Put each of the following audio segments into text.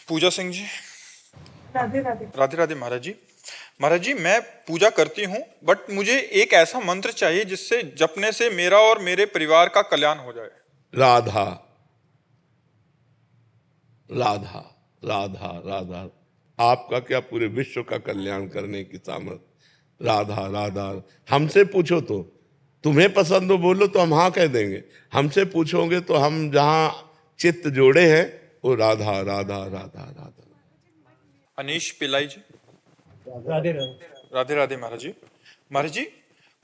पूजा सिंह जी। राधे राधे। राधे राधे महाराज जी। महाराज जी, मैं पूजा करती हूँ, बट मुझे एक ऐसा मंत्र चाहिए जिससे जपने से मेरा और मेरे परिवार का कल्याण हो जाए। राधा राधा राधा राधा। आपका क्या, पूरे विश्व का कल्याण करने की सामर्थ। राधा राधा। हमसे पूछो तो, तुम्हें पसंद हो बोलो तो हम हाँ कह देंगे। हमसे पूछोगे तो हम जहां चित्त जोड़े हैं वो राधा राधा राधा राधा। अनीश पिल्लाई जी। राधे राधे। राधे राधे महाराज जी। महाराज जी,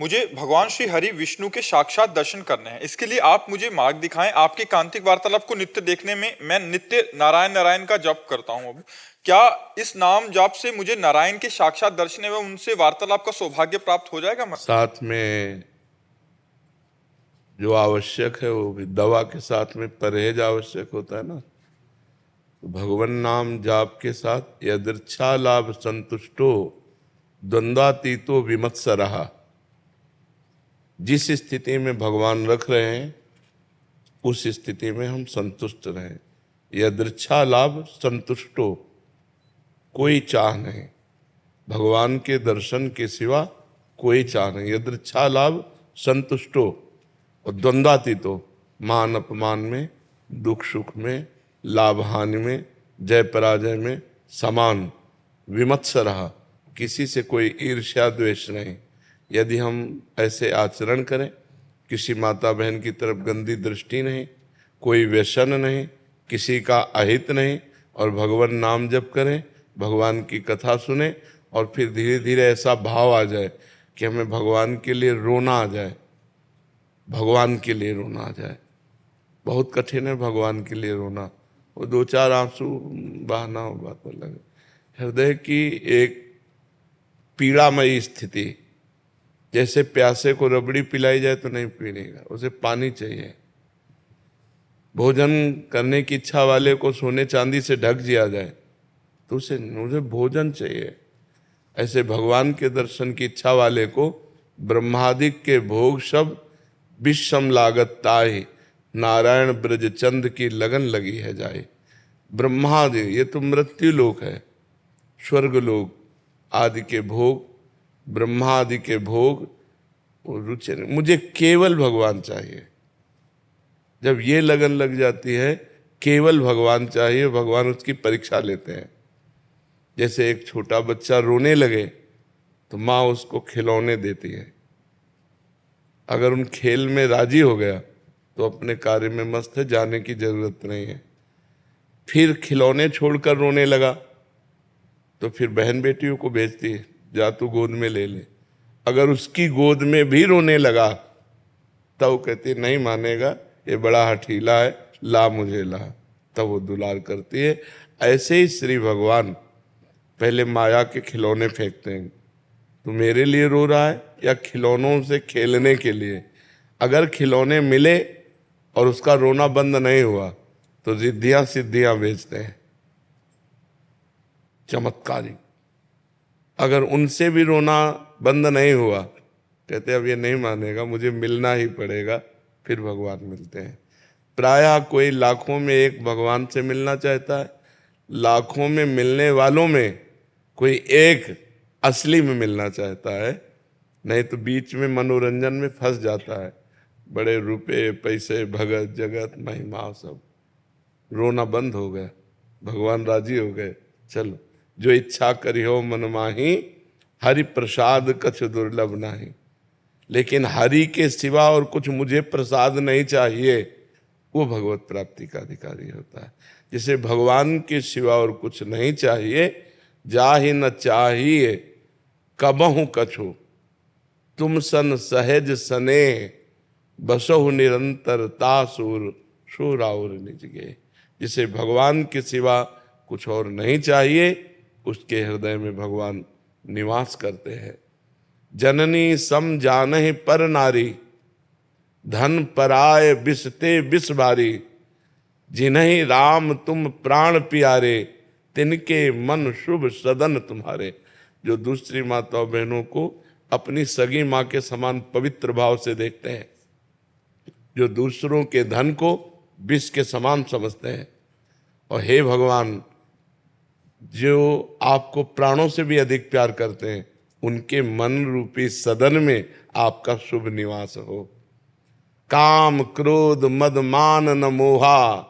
मुझे भगवान श्री हरि विष्णु के साक्षात दर्शन करने हैं। इसके लिए आप मुझे मार्ग दिखाएं। आपकी कांतिक वार्तालाप को नित्य देखने में मैं नित्य नारायण नारायण का जप करता हूं। अब क्या इस नाम जाप से मुझे नारायण के साक्षात दर्शन एवं उनसे वार्तालाप का सौभाग्य प्राप्त हो जाएगा? साथ में जो आवश्यक है वो भी, दवा के साथ में परहेज आवश्यक होता है ना। तो भगवान नाम जाप के साथ यदृच्छा लाभ संतुष्टो द्वंद्वातीतो विमत्सरः। जिस स्थिति में भगवान रख रहे हैं उस स्थिति में हम संतुष्ट रहें। यदृच्छा लाभ संतुष्टो, कोई चाह नहीं, भगवान के दर्शन के सिवा कोई चाह नहीं। यदृच्छा लाभ संतुष्टो और द्वंद्वातीतो, मान अपमान में, दुख सुख में, लाभ हानि में, जय पराजय में समान। विमत्सरः, किसी से कोई ईर्ष्या द्वेष नहीं। यदि हम ऐसे आचरण करें, किसी माता बहन की तरफ गंदी दृष्टि नहीं, कोई व्यसन नहीं, किसी का अहित नहीं, और भगवान नाम जप करें, भगवान की कथा सुने, और फिर धीरे धीरे ऐसा भाव आ जाए कि हमें भगवान के लिए रोना आ जाए। भगवान के लिए रोना आ जाए। बहुत कठिन है भगवान के लिए रोना। वो दो चार आंसू बहाना हो, बात अलग है। हृदय की एक पीड़ामयी स्थिति, जैसे प्यासे को रबड़ी पिलाई जाए तो नहीं पीनेगा, उसे पानी चाहिए। भोजन करने की इच्छा वाले को सोने चांदी से ढक दिया जाए तो उसे भोजन चाहिए। ऐसे भगवान के दर्शन की इच्छा वाले को ब्रह्मादिक के भोग सब विषम लागत ताहि, नारायण ब्रज चंद की लगन लगी है जाए। ब्रह्मादि, ये तो मृत्यु लोक है, स्वर्ग लोक आदि के भोग, ब्रह्मा आदि के भोग रुचि नहीं, मुझे केवल भगवान चाहिए। जब ये लगन लग जाती है, केवल भगवान चाहिए, भगवान उसकी परीक्षा लेते हैं। जैसे एक छोटा बच्चा रोने लगे तो माँ उसको खिलौने देती है। अगर उन खेल में राजी हो गया तो अपने कार्य में मस्त है, जाने की जरूरत नहीं है। फिर खिलौने छोड़कर रोने लगा तो फिर बहन बेटियों को भेजती है, जा तू गोद में ले ले। अगर उसकी गोद में भी रोने लगा तब वो कहती नहीं मानेगा, ये बड़ा हठीला है, ला मुझे ला, तब वो दुलार करती है। ऐसे ही श्री भगवान पहले माया के खिलौने फेंकते हैं। तो मेरे लिए रो रहा है या खिलौनों से खेलने के लिए? अगर खिलौने मिले और उसका रोना बंद नहीं हुआ तो रिद्धियां सिद्धियां बेचते हैं, चमत्कारी। अगर उनसे भी रोना बंद नहीं हुआ, कहते अब ये नहीं मानेगा, मुझे मिलना ही पड़ेगा, फिर भगवान मिलते हैं। प्रायः कोई लाखों में एक भगवान से मिलना चाहता है, लाखों में मिलने वालों में कोई एक असली में मिलना चाहता है, नहीं तो बीच में मनोरंजन में फंस जाता है। बड़े रुपए पैसे, भगत जगत महिमा, सब रोना बंद हो गया, भगवान राजी हो गए। चलो जो इच्छा करी हो मन माही, हरि प्रसाद कछ दुर्लभ नाही। लेकिन हरि के सिवा और कुछ मुझे प्रसाद नहीं चाहिए, वो भगवत प्राप्ति का अधिकारी होता है। जिसे भगवान के सिवा और कुछ नहीं चाहिए, जाहि न चाहिए कबहु कछु, तुम सन सहज सने, बसहु निरंतर तासुर सुराउर निज गे। जिसे भगवान के सिवा कुछ और नहीं चाहिए, उसके हृदय में भगवान निवास करते हैं। जननी सम जानहि पर नारी, धन पराय बिसते बिस भारी। जिन्हीं राम तुम प्राण प्यारे, तिनके मन शुभ सदन तुम्हारे। जो दूसरी माता बहनों को अपनी सगी माँ के समान पवित्र भाव से देखते हैं, जो दूसरों के धन को विष के समान समझते हैं, और हे भगवान जो आपको प्राणों से भी अधिक प्यार करते हैं, उनके मन रूपी सदन में आपका शुभ निवास हो। काम क्रोध मद मान न मोहा,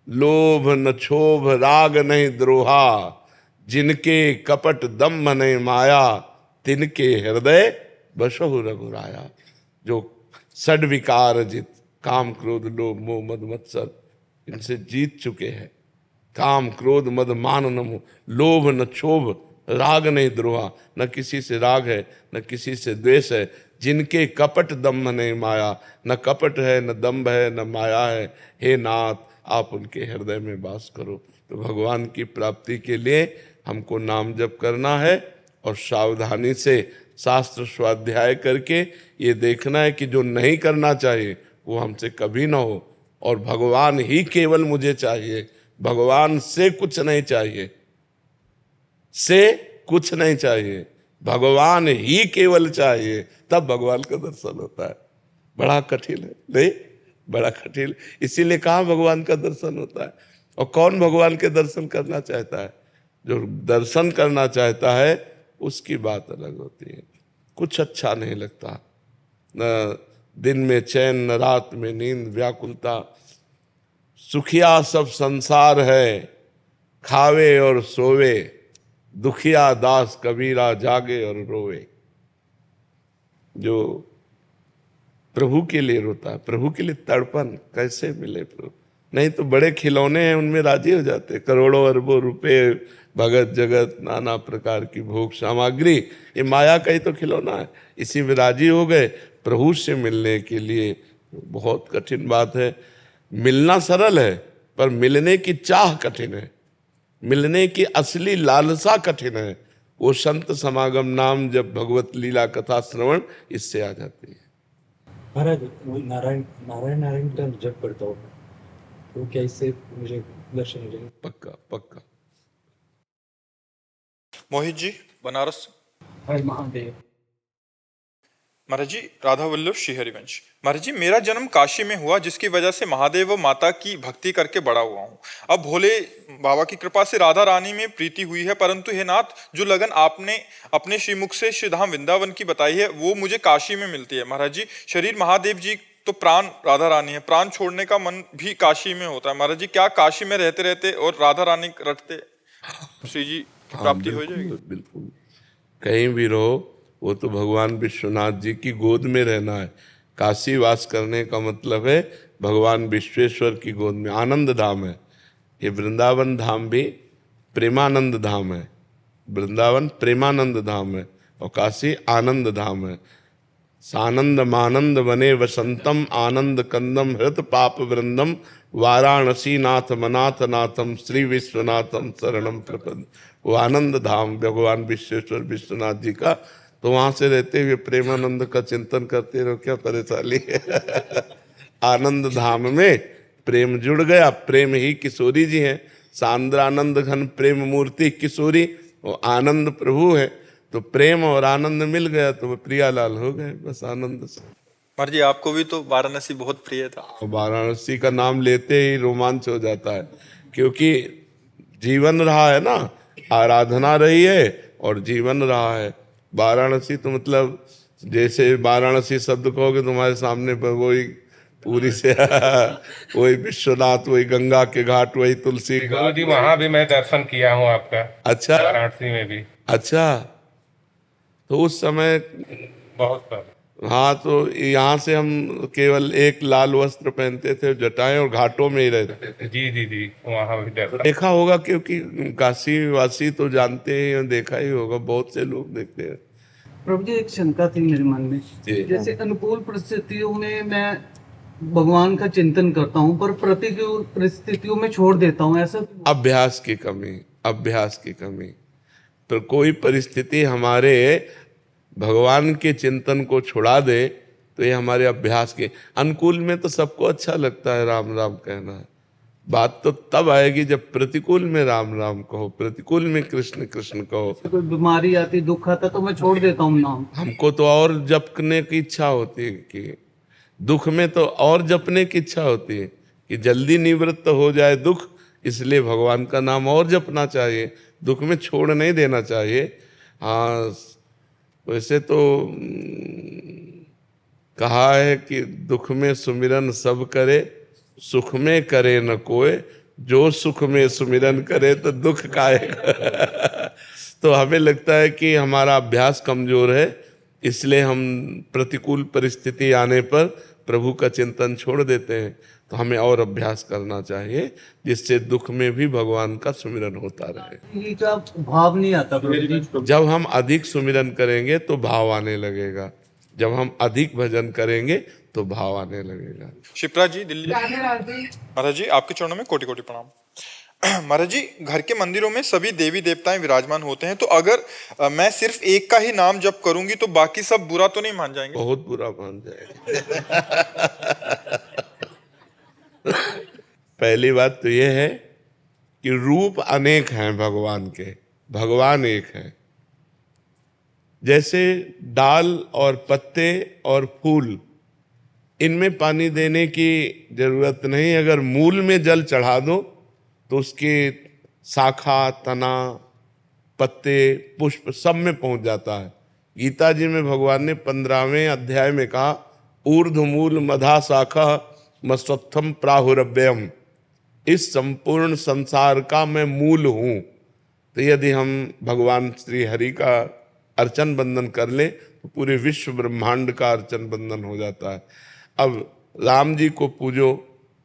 लोभ न क्षोभ राग नहीं द्रोहा, जिनके कपट दम्भ नहीं माया, तिनके हृदय बसहु रघुराया। जो षड्विकार जित, काम क्रोध लोभ मोह मद मत्सर, इनसे जीत चुके हैं। काम क्रोध मद मान न मोह, लोभ न क्षोभ राग नहीं द्रोहा, न किसी से राग है न किसी से द्वेष है। जिनके कपट दम्भ नहीं माया, न कपट है न दम्भ है न माया है। हे नाथ, आप उनके हृदय में वास करो। तो भगवान की प्राप्ति के लिए हमको नाम जप करना है और सावधानी से शास्त्र स्वाध्याय करके ये देखना है कि जो नहीं करना चाहिए वो हमसे कभी ना हो, और भगवान ही केवल मुझे चाहिए, भगवान से कुछ नहीं चाहिए, से कुछ नहीं चाहिए, भगवान ही केवल चाहिए, तब भगवान का दर्शन होता है। बड़ा कठिन है नहीं, बड़ा कठिन, इसीलिए कहाँ भगवान का दर्शन होता है। और कौन भगवान के दर्शन करना चाहता है? जो दर्शन करना चाहता है उसकी बात अलग होती है। कुछ अच्छा नहीं लगता, न दिन में चैन न रात में नींद, व्याकुलता। सुखिया सब संसार है, खावे और सोवे, दुखिया दास कबीरा जागे और रोवे। जो प्रभु के लिए रोता है, प्रभु के लिए तड़पन कैसे मिले प्रभु? नहीं तो बड़े खिलौने हैं, उनमें राजी हो जाते, करोड़ों अरबों रुपए, भगत जगत, नाना प्रकार की भोग सामग्री, ये माया का ही तो खिलौना है, इसी में राजी हो गए। प्रभु से मिलने के लिए बहुत कठिन बात है। मिलना सरल है पर मिलने की चाह कठिन है, मिलने की असली लालसा कठिन है। वो संत समागम नाम जब भगवत लीला कथा श्रवण इससे आ जाती है। महाराज वो नारायण नारायण नारायण का जप करता हूँ, तो क्या इससे मुझे दर्शन हो जाएंगे? पक्का पक्का। मोहित जी बनारस। हर महादेव। महाराज जी राधा वल्लभ श्री हरिवंश। महाराज जी मेरा जन्म काशी में हुआ, जिसकी वजह से महादेव व माता की भक्ति करके बड़ा हुआ हूँ। अब भोले बाबा की कृपा से राधा रानी में प्रीति हुई है, परंतु हे नाथ, जो लगन आपने अपने श्रीमुख से श्रीधाम वृंदावन की बताई है वो मुझे काशी में मिलती है। महाराज जी शरीर महादेव जी तो प्राण राधा रानी है, प्राण छोड़ने का मन भी काशी में होता है। महाराज जी क्या काशी में रहते रहते और राधा रानी रटते श्री जी की प्राप्ति हो जाएगी? बिल्कुल, कहीं भी रहो, वो तो भगवान विश्वनाथ जी की गोद में रहना है। काशी वास करने का मतलब है भगवान विश्वेश्वर की गोद में, आनंद धाम है ये। वृंदावन धाम भी प्रेमानंद धाम है, वृंदावन प्रेमानंद धाम है और काशी आनंद धाम है। सानंद मानंद वने वसंतम, आनंद कंदम हृत पाप वृंदम, वाराणसी नाथ मनाथ नाथम, श्री विश्वनाथम शरणम प्रपद। वो आनंद धाम भगवान विश्वेश्वर विश्वनाथ जी का, तो वहां से रहते हुए प्रेमानंद का चिंतन करते रहो, क्या परेशानी है। आनंद धाम में प्रेम जुड़ गया, प्रेम ही किशोरी जी हैं, सांद्रानंद घन प्रेम मूर्ति किशोरी, वो आनंद प्रभु है। तो प्रेम और आनंद मिल गया तो वो प्रियालाल हो गए, बस आनंद से। महाराज जी आपको भी तो वाराणसी बहुत प्रिय था। और वाराणसी का नाम लेते ही रोमांच हो जाता है, क्योंकि जीवन रहा है ना, आराधना रही है और जीवन रहा है। वाराणसी तो मतलब जैसे वाराणसी शब्द कहोगे तुम्हारे सामने पर वही पूरी से वही विश्वनाथ, वही गंगा के घाट, वही तुलसी गुरु जी वहां भी मैं दर्शन किया हूँ आपका। अच्छा वाराणसी में भी। अच्छा, तो उस समय बहुत सारे। हाँ, तो यहाँ से हम केवल एक लाल वस्त्र पहनते थे, जटाएं, और घाटों में ही रहते थे। जी जी जी, वहां भी दर्शन देखा होगा, क्योंकि काशी वासी तो जानते हैं, देखा ही होगा, बहुत से लोग देखते हैं। प्रभु जी एक शंका थी मेरे मन में, जी। जैसे अनुकूल परिस्थितियों में मैं भगवान का चिंतन करता हूँ पर प्रतिकूल परिस्थितियों में छोड़ देता हूँ, ऐसा अभ्यास की कमी, अभ्यास की कमी। तो कोई परिस्थिति हमारे भगवान के चिंतन को छुड़ा दे तो ये हमारे अभ्यास के अनुकूल में तो सबको अच्छा लगता है राम राम कहना है। बात तो तब आएगी जब प्रतिकूल में राम राम कहो, प्रतिकूल में कृष्ण कृष्ण कहो। कोई बीमारी आती, दुख आता तो मैं छोड़ देता हूँ नाम। हमको तो और जपने की इच्छा होती है, कि दुख में तो और जपने की इच्छा होती है कि जल्दी निवृत्त हो जाए दुख, इसलिए भगवान का नाम और जपना चाहिए। दुख में छोड़ नहीं देना चाहिए। हाँ, वैसे तो कहा है कि दुख में सुमिरन सब करे, सुख में करे न कोई, जो सुख में सुमिरन करे तो दुख काहेगा। तो हमें लगता है कि हमारा अभ्यास कमजोर है, इसलिए हम प्रतिकूल परिस्थिति आने पर प्रभु का चिंतन छोड़ देते हैं। तो हमें और अभ्यास करना चाहिए, जिससे दुख में भी भगवान का सुमिरन होता रहे। ये का भाव नहीं आता प्रभु जी। जब हम अधिक सुमिरन करेंगे तो भाव आने लगेगा, जब हम अधिक भजन करेंगे तो भाव आने लगेगा। शिप्रा जी दिल्ली। महाराज जी आपके चरणों में कोटि कोटि प्रणाम। महाराज जी, घर के मंदिरों में सभी देवी देवताएं विराजमान होते हैं, तो अगर मैं सिर्फ एक का ही नाम जप करूंगी तो बाकी सब बुरा तो नहीं मान जाएंगे? बहुत बुरा मान जाएगा। पहली बात तो यह है कि रूप अनेक हैं भगवान के, भगवान एक है। जैसे डाल और पत्ते और फूल, इनमें पानी देने की जरूरत नहीं, अगर मूल में जल चढ़ा दो तो उसके शाखा, तना, पत्ते, पुष्प सब में पहुंच जाता है। गीता जी में भगवान ने 15वें अध्याय में कहा, ऊर्ध्वमूल मधा शाखा मस्वत्थम प्राहुरव्ययम, इस संपूर्ण संसार का मैं मूल हूं। तो यदि हम भगवान श्री हरि का अर्चन बंदन कर ले तो पूरे विश्व ब्रह्मांड का अर्चन बंदन हो जाता है। अब राम जी को पूजो,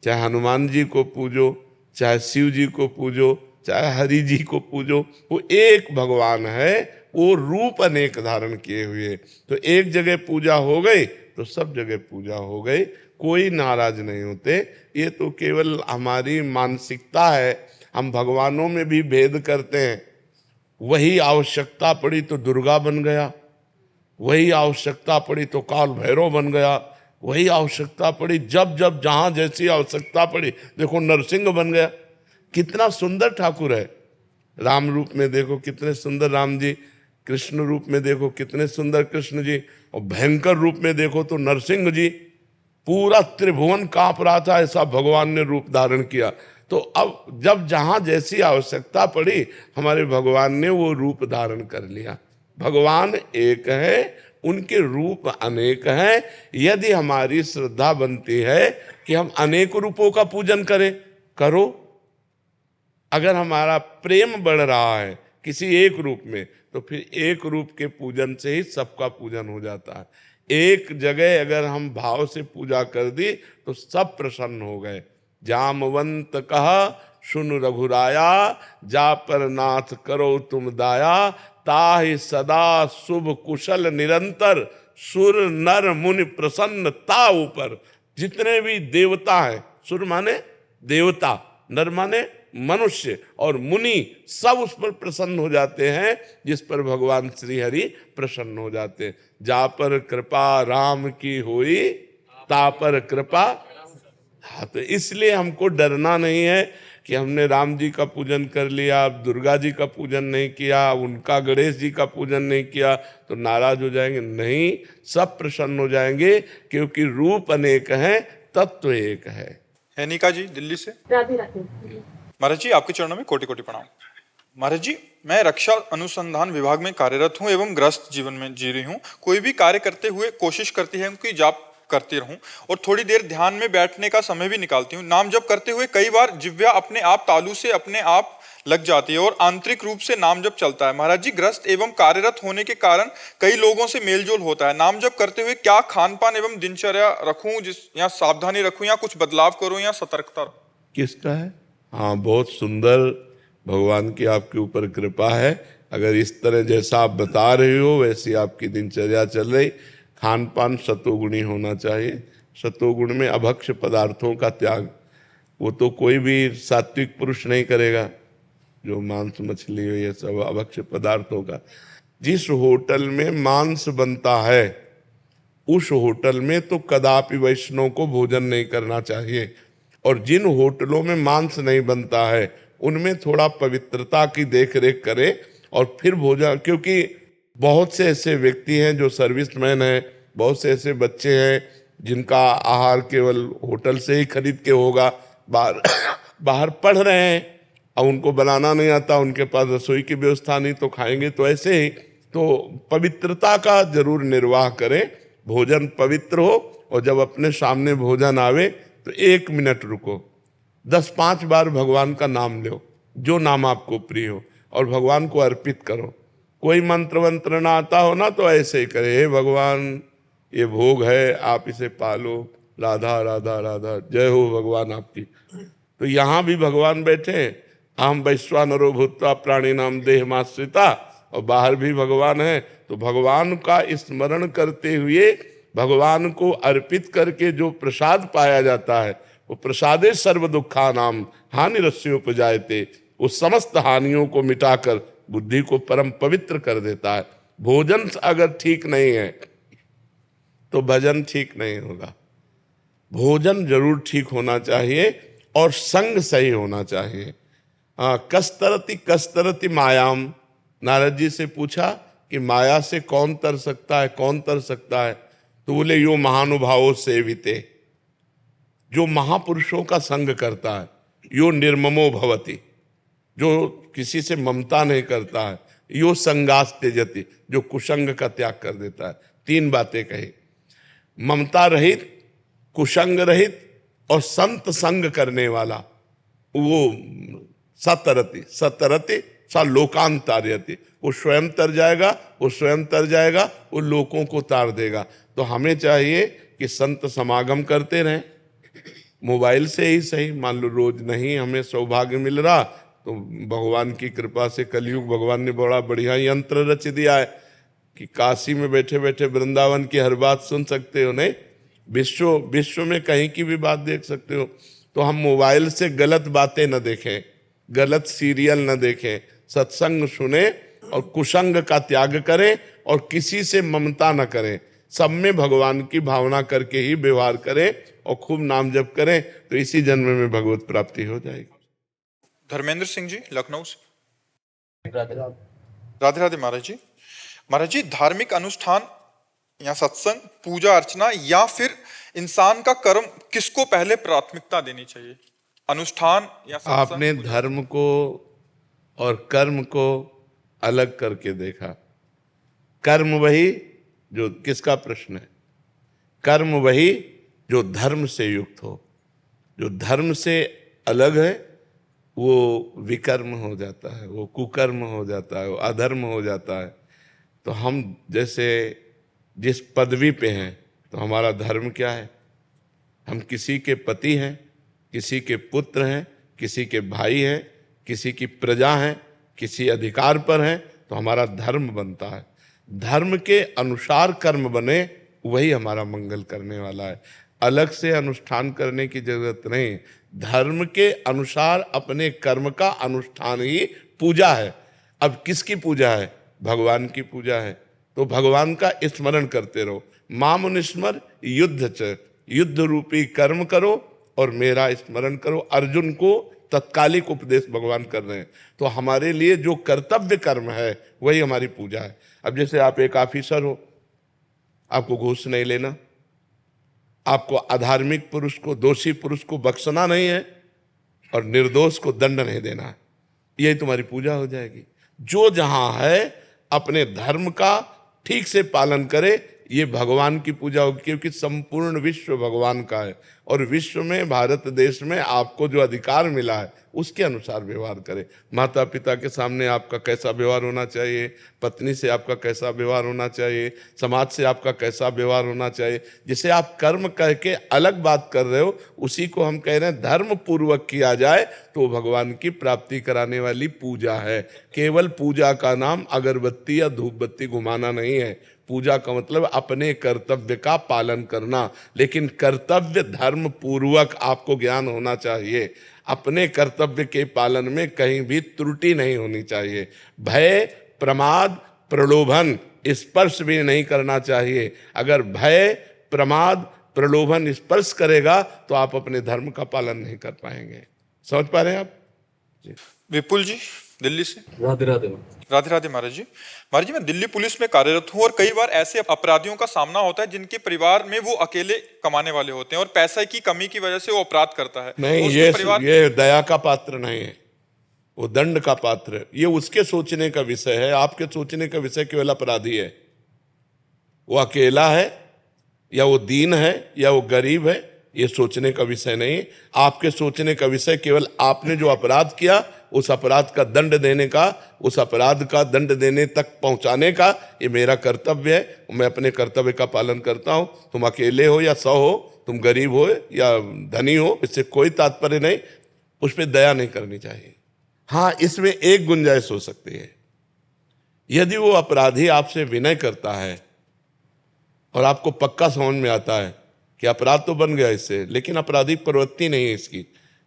चाहे हनुमान जी को पूजो, चाहे शिव जी को पूजो, चाहे हरि जी को पूजो, वो एक भगवान है, वो रूप अनेक धारण किए हुए। तो एक जगह पूजा हो गई तो सब जगह पूजा हो गई, कोई नाराज नहीं होते। ये तो केवल हमारी मानसिकता है, हम भगवानों में भी भेद करते हैं। वही आवश्यकता पड़ी तो दुर्गा बन गया, वही आवश्यकता पड़ी तो काल भैरव बन गया, वही आवश्यकता पड़ी जब जब जहां जैसी आवश्यकता पड़ी, देखो नरसिंह बन गया। कितना सुंदर ठाकुर है। राम रूप में देखो कितने सुंदर राम जी, कृष्ण रूप में देखो कितने सुंदर कृष्ण जी, और भयंकर रूप में देखो तो नरसिंह जी। पूरा त्रिभुवन कांप रहा था, ऐसा भगवान ने रूप धारण किया। तो अब जब जहां जैसी आवश्यकता पड़ी, हमारे भगवान ने वो रूप धारण कर लिया। भगवान एक है, उनके रूप अनेक हैं। यदि हमारी श्रद्धा बनती है कि हम अनेक रूपों का पूजन करें, करो। अगर हमारा प्रेम बढ़ रहा है किसी एक रूप में, तो फिर एक रूप के पूजन से ही सबका पूजन हो जाता है। एक जगह अगर हम भाव से पूजा कर दी तो सब प्रसन्न हो गए। जामवंत कहा सुन रघुराया, जा पर नाथ करो तुम दाया, ताहि सदा शुभ कुशल निरंतर, सुर नर मुनि प्रसन्न ता ऊपर। जितने भी देवता हैं, सुर माने देवता, नर माने मनुष्य, और मुनि, सब उस पर प्रसन्न हो जाते हैं जिस पर भगवान श्री हरि प्रसन्न हो जाते हैं। जा पर कृपा राम की हुई, ता पर कृपा। हाँ, तो इसलिए हमको डरना नहीं है कि हमने राम जी का पूजन कर लिया, दुर्गा जी का पूजन नहीं किया, उनका गणेश जी का पूजन नहीं किया तो नाराज हो जाएंगे। नहीं, सब प्रसन्न हो जाएंगे, क्योंकि रूप अनेक हैं, तत्व एक है। हैनिका जी दिल्ली से। राधे राधे। महाराज जी आपके चरणों में कोटि कोटि प्रणाम। महाराज जी, मैं रक्षा अनुसंधान विभाग में कार्यरत हूं एवं ग्रस्त जीवन में जी रही हूं। कोई भी कार्य करते हुए कोशिश करती है कि जाप करती रहूं और थोड़ी देर ध्यान में बैठने का समय भी निकालती हूं। नाम जप करते हुए कई बार जिह्वा अपने आप तालू से अपने आप लग जाती है और आंतरिक रूप से नाम जप चलता है। महाराज जी, ग्रस्त एवं कार्यरत होने के कारण कई लोगों से मेलजोल होता है। नाम जप करते हुए क्या खान पान एवं दिनचर्या रखूं, या सावधानी रखूं, या कुछ बदलाव करूं, या सतर्कता रखूं? किसका है? हाँ, बहुत सुंदर, भगवान की आपके ऊपर कृपा है। अगर इस तरह जैसा आप बता रहे हो वैसी आपकी दिनचर्या चल रही। खान पान सतोगुणी होना चाहिए। सतोगुण में अभक्ष्य पदार्थों का त्याग, वो तो कोई भी सात्विक पुरुष नहीं करेगा। जो मांस मछली हो, ये सब अभक्ष्य पदार्थों का। जिस होटल में मांस बनता है उस होटल में तो कदापि वैष्णव को भोजन नहीं करना चाहिए, और जिन होटलों में मांस नहीं बनता है उनमें थोड़ा पवित्रता की देखरेख करें और फिर भोजन। क्योंकि बहुत से ऐसे व्यक्ति हैं जो सर्विसमैन हैं, बहुत से ऐसे बच्चे हैं जिनका आहार केवल होटल से ही खरीद के होगा, बाहर पढ़ रहे हैं, अब उनको बनाना नहीं आता, उनके पास रसोई की व्यवस्था नहीं, तो खाएंगे तो ऐसे ही। तो पवित्रता का जरूर निर्वाह करें, भोजन पवित्र हो, और जब अपने सामने भोजन आवे तो 1 मिनट रुको, 10-5 बार भगवान का नाम लो, जो नाम आपको प्रिय हो, और भगवान को अर्पित करो। कोई मंत्र वंत्र ना आता हो ना, तो ऐसे ही करे, हे भगवान ये भोग है, आप इसे पालो, राधा राधा राधा, जय हो भगवान आपकी। तो यहाँ भी भगवान बैठे हैं, अहम वैश्वानरो भूत्वा प्राणी नाम देहमाश्रिता, और बाहर भी भगवान है। तो भगवान का स्मरण करते हुए, भगवान को अर्पित करके जो प्रसाद पाया जाता है, वो प्रसादे सर्व दुखा नाम हानि रस्योपजायते, उस समस्त हानियों को मिटाकर बुद्धि को परम पवित्र कर देता है। भोजन अगर ठीक नहीं है तो भजन ठीक नहीं होगा। भोजन जरूर ठीक होना चाहिए और संग सही होना चाहिए। कस्तरति कस्तरति मायाम, नारद जी से पूछा कि माया से कौन तर सकता है, कौन तर सकता है? तो बोले यो महानुभावों सेविते, जो महापुरुषों का संग करता है, यो निर्ममो भवति, जो किसी से ममता नहीं करता है, यो संगास त्यजति, जो कुसंग का त्याग कर देता है। 3 बातें कही, ममता रहित, कुसंग रहित और संत संग करने वाला, वो सतरति, सतरति सा लोकांतार्यति, वो स्वयं तर जाएगा, वो स्वयं तर जाएगा, वो लोगों को तार देगा। तो हमें चाहिए कि संत समागम करते रहें, मोबाइल से ही सही। मान लो रोज नहीं हमें सौभाग्य मिल रहा, तो भगवान की कृपा से कलयुग भगवान ने बड़ा बढ़िया यंत्र रच दिया है कि काशी में बैठे बैठे वृंदावन की हर बात सुन सकते हो, नहीं विश्व में कहीं की भी बात देख सकते हो। तो हम मोबाइल से गलत बातें न देखें, गलत सीरियल न देखें, सत्संग सुने और कुसंग का त्याग करें और किसी से ममता न करें, सब में भगवान की भावना करके ही व्यवहार करें और खूब नाम जप करें, तो इसी जन्म में भगवत प्राप्ति हो जाएगी। धर्मेंद्र सिंह जी, लखनऊ से। राधे राधे महाराज जी। महाराज जी, धार्मिक अनुष्ठान या सत्संग, पूजा अर्चना या फिर इंसान का कर्म, किसको पहले प्राथमिकता देनी चाहिए? अनुष्ठान या सत्संग? आपने धर्म को और कर्म को अलग करके देखा। कर्म वही जो, किसका प्रश्न है? कर्म वही जो धर्म से युक्त हो। जो धर्म से अलग है वो विकर्म हो जाता है, वो कुकर्म हो जाता है, वो अधर्म हो जाता है। तो हम जैसे जिस पदवी पे हैं, तो हमारा धर्म क्या है? हम किसी के पति हैं, किसी के पुत्र हैं, किसी के भाई हैं, किसी की प्रजा हैं, किसी अधिकार पर हैं, तो हमारा धर्म बनता है। धर्म के अनुसार कर्म बने, वही हमारा मंगल करने वाला है। अलग से अनुष्ठान करने की जरूरत नहीं। धर्म के अनुसार अपने कर्म का अनुष्ठान ही पूजा है। अब किसकी पूजा है? भगवान की पूजा है। तो भगवान का स्मरण करते रहो। मामुनिस्मर युद्ध च, युद्ध रूपी कर्म करो और मेरा स्मरण करो। अर्जुन को तत्कालिक उपदेश भगवान कर रहे हैं। तो हमारे लिए जो कर्तव्य कर्म है वही हमारी पूजा है। अब जैसे आप एक ऑफिसर हो, आपको घूस नहीं लेना, आपको अधार्मिक पुरुष को, दोषी पुरुष को बख्शना नहीं है और निर्दोष को दंड नहीं देना है, यही तुम्हारी पूजा हो जाएगी। जो जहां है अपने धर्म का ठीक से पालन करे, ये भगवान की पूजा होगी, क्योंकि संपूर्ण विश्व भगवान का है और विश्व में, भारत देश में आपको जो अधिकार मिला है उसके अनुसार व्यवहार करें। माता पिता के सामने आपका कैसा व्यवहार होना चाहिए, पत्नी से आपका कैसा व्यवहार होना चाहिए, समाज से आपका कैसा व्यवहार होना चाहिए। जिसे आप कर्म कह के अलग बात कर रहे हो, उसी को हम कह रहे हैं धर्म पूर्वक किया जाए तो भगवान की प्राप्ति कराने वाली पूजा है। केवल पूजा का नाम अगरबत्ती या धूप बत्ती घुमाना नहीं है। पूजा का मतलब अपने कर्तव्य का पालन करना, लेकिन कर्तव्य धर्म पूर्वक आपको ज्ञान होना चाहिए। अपने कर्तव्य के पालन में कहीं भी त्रुटि नहीं होनी चाहिए। भय, प्रमाद, प्रलोभन, स्पर्श भी नहीं करना चाहिए। अगर भय, प्रमाद, प्रलोभन स्पर्श करेगा तो आप अपने धर्म का पालन नहीं कर पाएंगे। समझ पा रहे हैं आप? विपुल जी, दिल्ली से। राधे राधे। राधे राधे महाराज जी। महाराज जी, मैं दिल्ली पुलिस में कार्यरत हूँ और कई बार ऐसे अपराधियों का सामना होता है जिनके परिवार में वो अकेले कमाने वाले होते हैं और पैसे की कमी की वजह से वो अपराध करता है। नहीं, तो ये परिवार ये दया का पात्र नहीं है। वो दंड का पात्र है। ये उसके सोचने का विषय है, आपके सोचने का विषय केवल अपराधी है। वो अकेला है या वो दीन है या वो गरीब है, ये सोचने का विषय नहीं। आपके सोचने का विषय केवल आपने जो अपराध किया उस अपराध का दंड देने का, उस अपराध का दंड देने तक पहुंचाने का ये मेरा कर्तव्य है। मैं अपने कर्तव्य का पालन करता हूं। तुम अकेले हो या 100 हो, तुम गरीब हो या धनी हो, इससे कोई तात्पर्य नहीं। उस पर दया नहीं करनी चाहिए। हाँ, इसमें एक गुंजाइश हो सकती है, यदि वो अपराधी आपसे विनय करता है और आपको पक्का समझ में आता है कि अपराध तो बन गया इससे, लेकिन आपराधिक प्रवृत्ति नहीं है इसकी।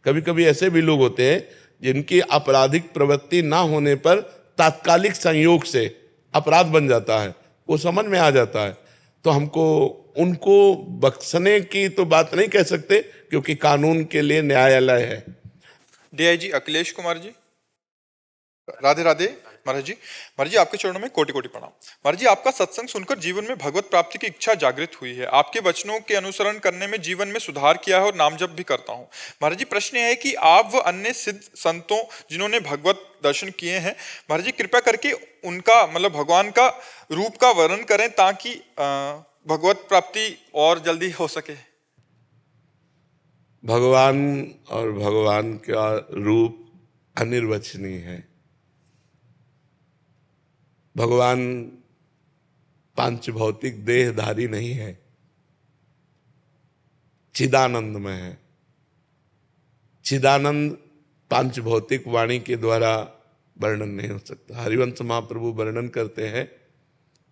कभी कभी ऐसे भी लोग होते हैं जिनकी आपराधिक प्रवृत्ति ना होने पर तात्कालिक संयोग से अपराध बन जाता है, वो समझ में आ जाता है। तो हमको उनको बख्शने की तो बात नहीं कह सकते, क्योंकि कानून के लिए न्यायालय है। डीआईजी अखिलेश कुमार जी, राधे राधे। महाराज जी आपके चरणों में कोटि कोटि प्रणाम। महाराज जी, आपका सत्संग सुनकर जीवन में भगवत प्राप्ति की इच्छा जागृत हुई है। आपके वचनों के अनुसरण करने में जीवन में सुधार किया है और नाम जप भी करता हूँ। महाराज जी, प्रश्न है कि आप व अन्य सिद्ध संतों जिन्होंने भगवत दर्शन किए हैं, महाराज जी कृपया करके उनका मतलब भगवान का रूप का वर्णन करें ताकि भगवत प्राप्ति और जल्दी हो सके। भगवान और भगवान का रूप अनिर्वचनीय है। भगवान पांच भौतिक देहधारी नहीं है, चिदानंद में है। चिदानंद पांच भौतिक वाणी के द्वारा वर्णन नहीं हो सकता। हरिवंश महाप्रभु वर्णन करते हैं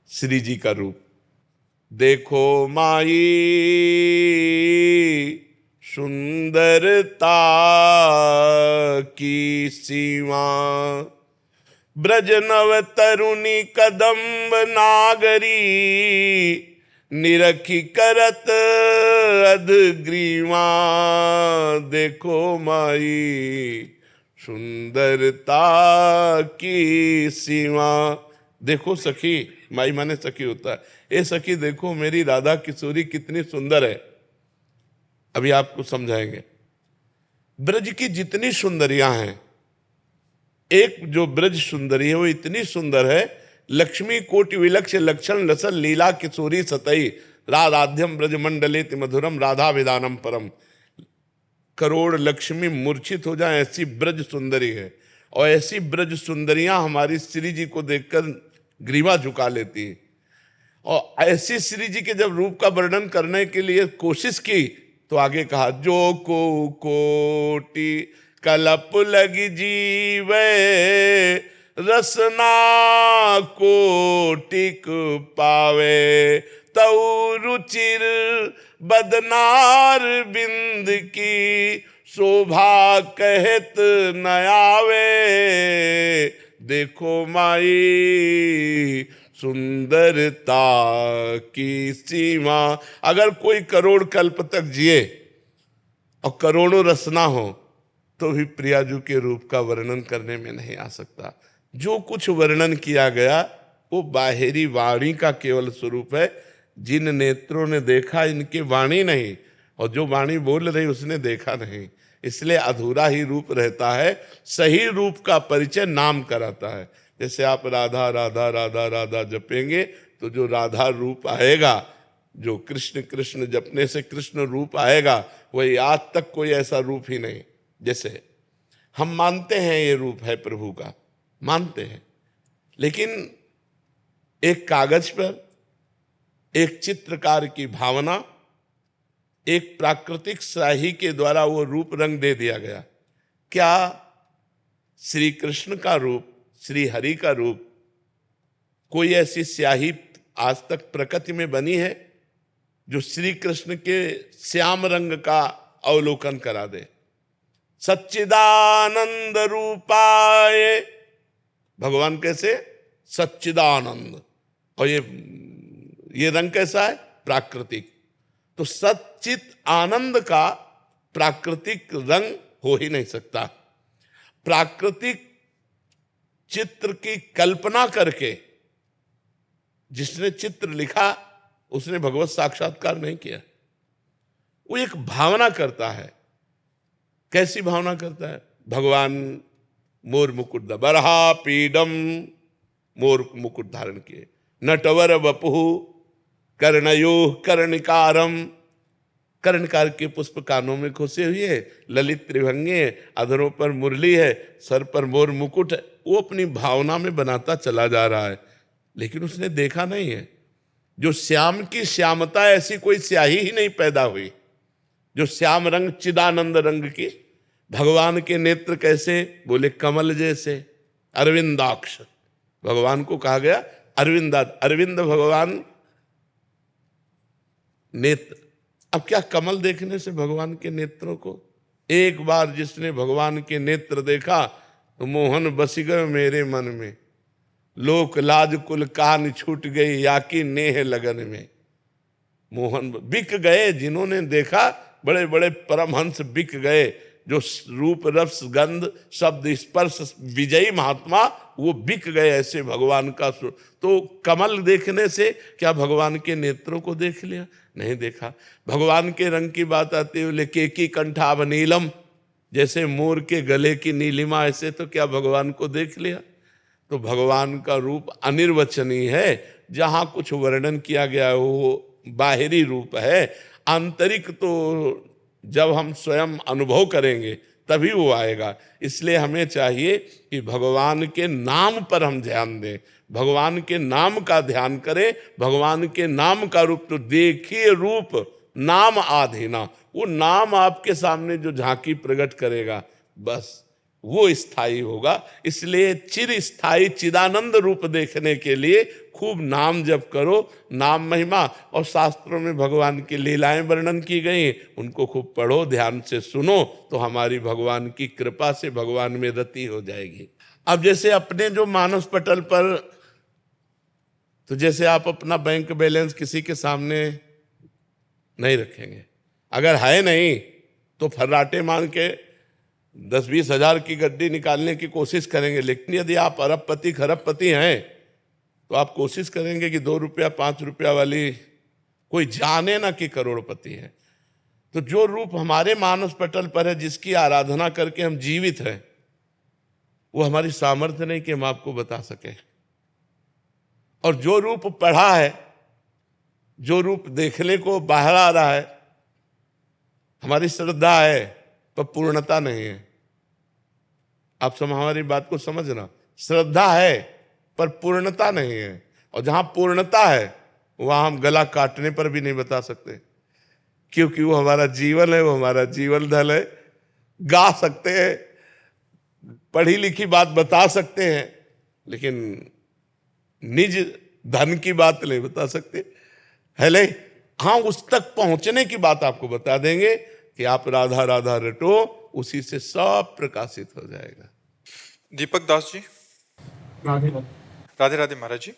श्री जी का रूप। देखो माई सुंदरता की सीमा, ब्रज नव तरुणी कदम्ब नागरी, निरखी करत अधग्रीवा। देखो माई सुंदरता की सीमा। देखो सखी, माई माने सखी होता है। ए सखी देखो मेरी राधा किशोरी कितनी सुंदर है। अभी आपको समझाएंगे। ब्रज की जितनी सुंदरियां हैं, एक जो ब्रज सुंदरी है वो इतनी सुंदर है, लक्ष्मी कोटि विलक्ष लक्षण लसन लीला किशोरी सतई, राधाध्यम ब्रज मंडलेति मधुरम राधा विदानम परम। करोड़ लक्ष्मी मूर्छित हो जाए ऐसी ब्रज सुंदरी है। और ऐसी ब्रज सुंदरियां हमारी श्री जी को देखकर ग्रीवा झुका लेती है। और ऐसी श्री जी के जब रूप का वर्णन करने के लिए कोशिश की तो आगे कहा, जो को कोटि कलप लगी जीवे, रसना कोटिक पावे, तऊ रुचिर बदनार बिंद की, शोभा कहत न आवे। देखो माई सुंदरता की सीमा। अगर कोई करोड़ कल्प तक जिए और करोड़ों रसना हो तो भी प्रियाजू के रूप का वर्णन करने में नहीं आ सकता। जो कुछ वर्णन किया गया वो बाहरी वाणी का केवल स्वरूप है। जिन नेत्रों ने देखा इनकी वाणी नहीं, और जो वाणी बोल रही उसने देखा नहीं, इसलिए अधूरा ही रूप रहता है। सही रूप का परिचय नाम कराता है। जैसे आप राधा राधा राधा राधा जपेंगे तो जो राधा रूप आएगा, जो कृष्ण कृष्ण जपने से कृष्ण रूप आएगा, वही आज तक कोई ऐसा रूप ही नहीं। जैसे हम मानते हैं ये रूप है प्रभु का, मानते हैं, लेकिन एक कागज पर एक चित्रकार की भावना, एक प्राकृतिक स्याही के द्वारा वो रूप रंग दे दिया गया। क्या श्री कृष्ण का रूप, श्री हरि का रूप, कोई ऐसी स्याही आज तक प्रकृति में बनी है जो श्री कृष्ण के श्याम रंग का अवलोकन करा दे? सच्चिदानंद रूपाय, भगवान कैसे? सच्चिदानंद। और ये रंग कैसा है? प्राकृतिक। तो सच्चित आनंद का प्राकृतिक रंग हो ही नहीं सकता। प्राकृतिक चित्र की कल्पना करके जिसने चित्र लिखा उसने भगवत साक्षात्कार नहीं किया। वो एक भावना करता है। कैसी भावना करता है? भगवान मोर मुकुट बरहा पीडम, मोर मुकुट धारण किए। नटवर वपुहु कर्णयो कर्णिकारम, कर्णकार के पुष्प कानों में खोसे हुए, ललित त्रिभंगे, अधरों पर मुरली है, सर पर मोर मुकुट है। वो अपनी भावना में बनाता चला जा रहा है, लेकिन उसने देखा नहीं है जो श्याम की श्यामता, ऐसी कोई स्याही ही नहीं पैदा हुई। जो श्याम रंग चिदानंद रंग की, भगवान के नेत्र कैसे, बोले कमल जैसे, अरविंदाक्ष। भगवान को कहा गया अरविंद भगवान नेत्र। अब क्या कमल देखने से भगवान के नेत्रों को, एक बार जिसने भगवान के नेत्र देखा तो मोहन बस गए मेरे मन में, लोक लाज कुल कान छूट गई या की नेह लगन में। मोहन बिक गए, जिन्होंने देखा बड़े बड़े परमहंस बिक गए, जो रूप रस गंध शब्द स्पर्श विजयी महात्मा, वो बिक गए ऐसे भगवान का। तो कमल देखने से क्या भगवान के नेत्रों को देख लिया? नहीं देखा। भगवान के रंग की बात आती है, केकी कंठाभ नीलम, जैसे मोर के गले की नीलिमा, ऐसे तो क्या भगवान को देख लिया? तो भगवान का रूप अनिर्वचनीय है। जहां कुछ वर्णन किया गया है वो बाहरी रूप है, आंतरिक तो जब हम स्वयं अनुभव करेंगे तभी वो आएगा। इसलिए हमें चाहिए कि भगवान के नाम पर हम ध्यान दें, भगवान के नाम का ध्यान करें। भगवान के नाम का रूप तो देखिए, रूप नाम आधीना, वो नाम आपके सामने जो झांकी प्रकट करेगा, बस वो स्थायी होगा। इसलिए चिर स्थायी चिदानंद रूप देखने के लिए खूब नाम जप करो, नाम महिमा। और शास्त्रों में भगवान की लीलाएं वर्णन की गई, उनको खूब पढ़ो, ध्यान से सुनो, तो हमारी भगवान की कृपा से भगवान में रति हो जाएगी। अब जैसे अपने जो मानस पटल पर, तो जैसे आप अपना बैंक बैलेंस किसी के सामने नहीं रखेंगे, अगर है नहीं तो फर्राटे मान के 10-20 हजार की गड्डी निकालने की कोशिश करेंगे। लेकिन यदि आप अरबपति खरबपति हैं तो आप कोशिश करेंगे कि 2 रुपया 5 रुपया वाली कोई जाने ना कि करोड़पति है। तो जो रूप हमारे मानस पटल पर है, जिसकी आराधना करके हम जीवित हैं, वो हमारी सामर्थ्य नहीं कि हम आपको बता सके। और जो रूप पढ़ा है, जो रूप देखने को बाहर आ रहा है, हमारी श्रद्धा है पर पूर्णता नहीं है। आप हमारी बात को समझना, श्रद्धा है पर पूर्णता नहीं है। और जहां पूर्णता है वहां हम गला काटने पर भी नहीं बता सकते, क्योंकि वो हमारा जीवन है, वो हमारा जीवन धल है। गा सकते हैं, पढ़ी लिखी बात बता सकते हैं, लेकिन निज धन की बात नहीं बता सकते। हेले, हाँ, उस तक पहुंचने की बात आपको बता देंगे कि आप राधा राधा रटो, उसी से सब प्रकाशित हो जाएगा। दीपक दास जी। राधे राधे। राधे राधे महाराज जी।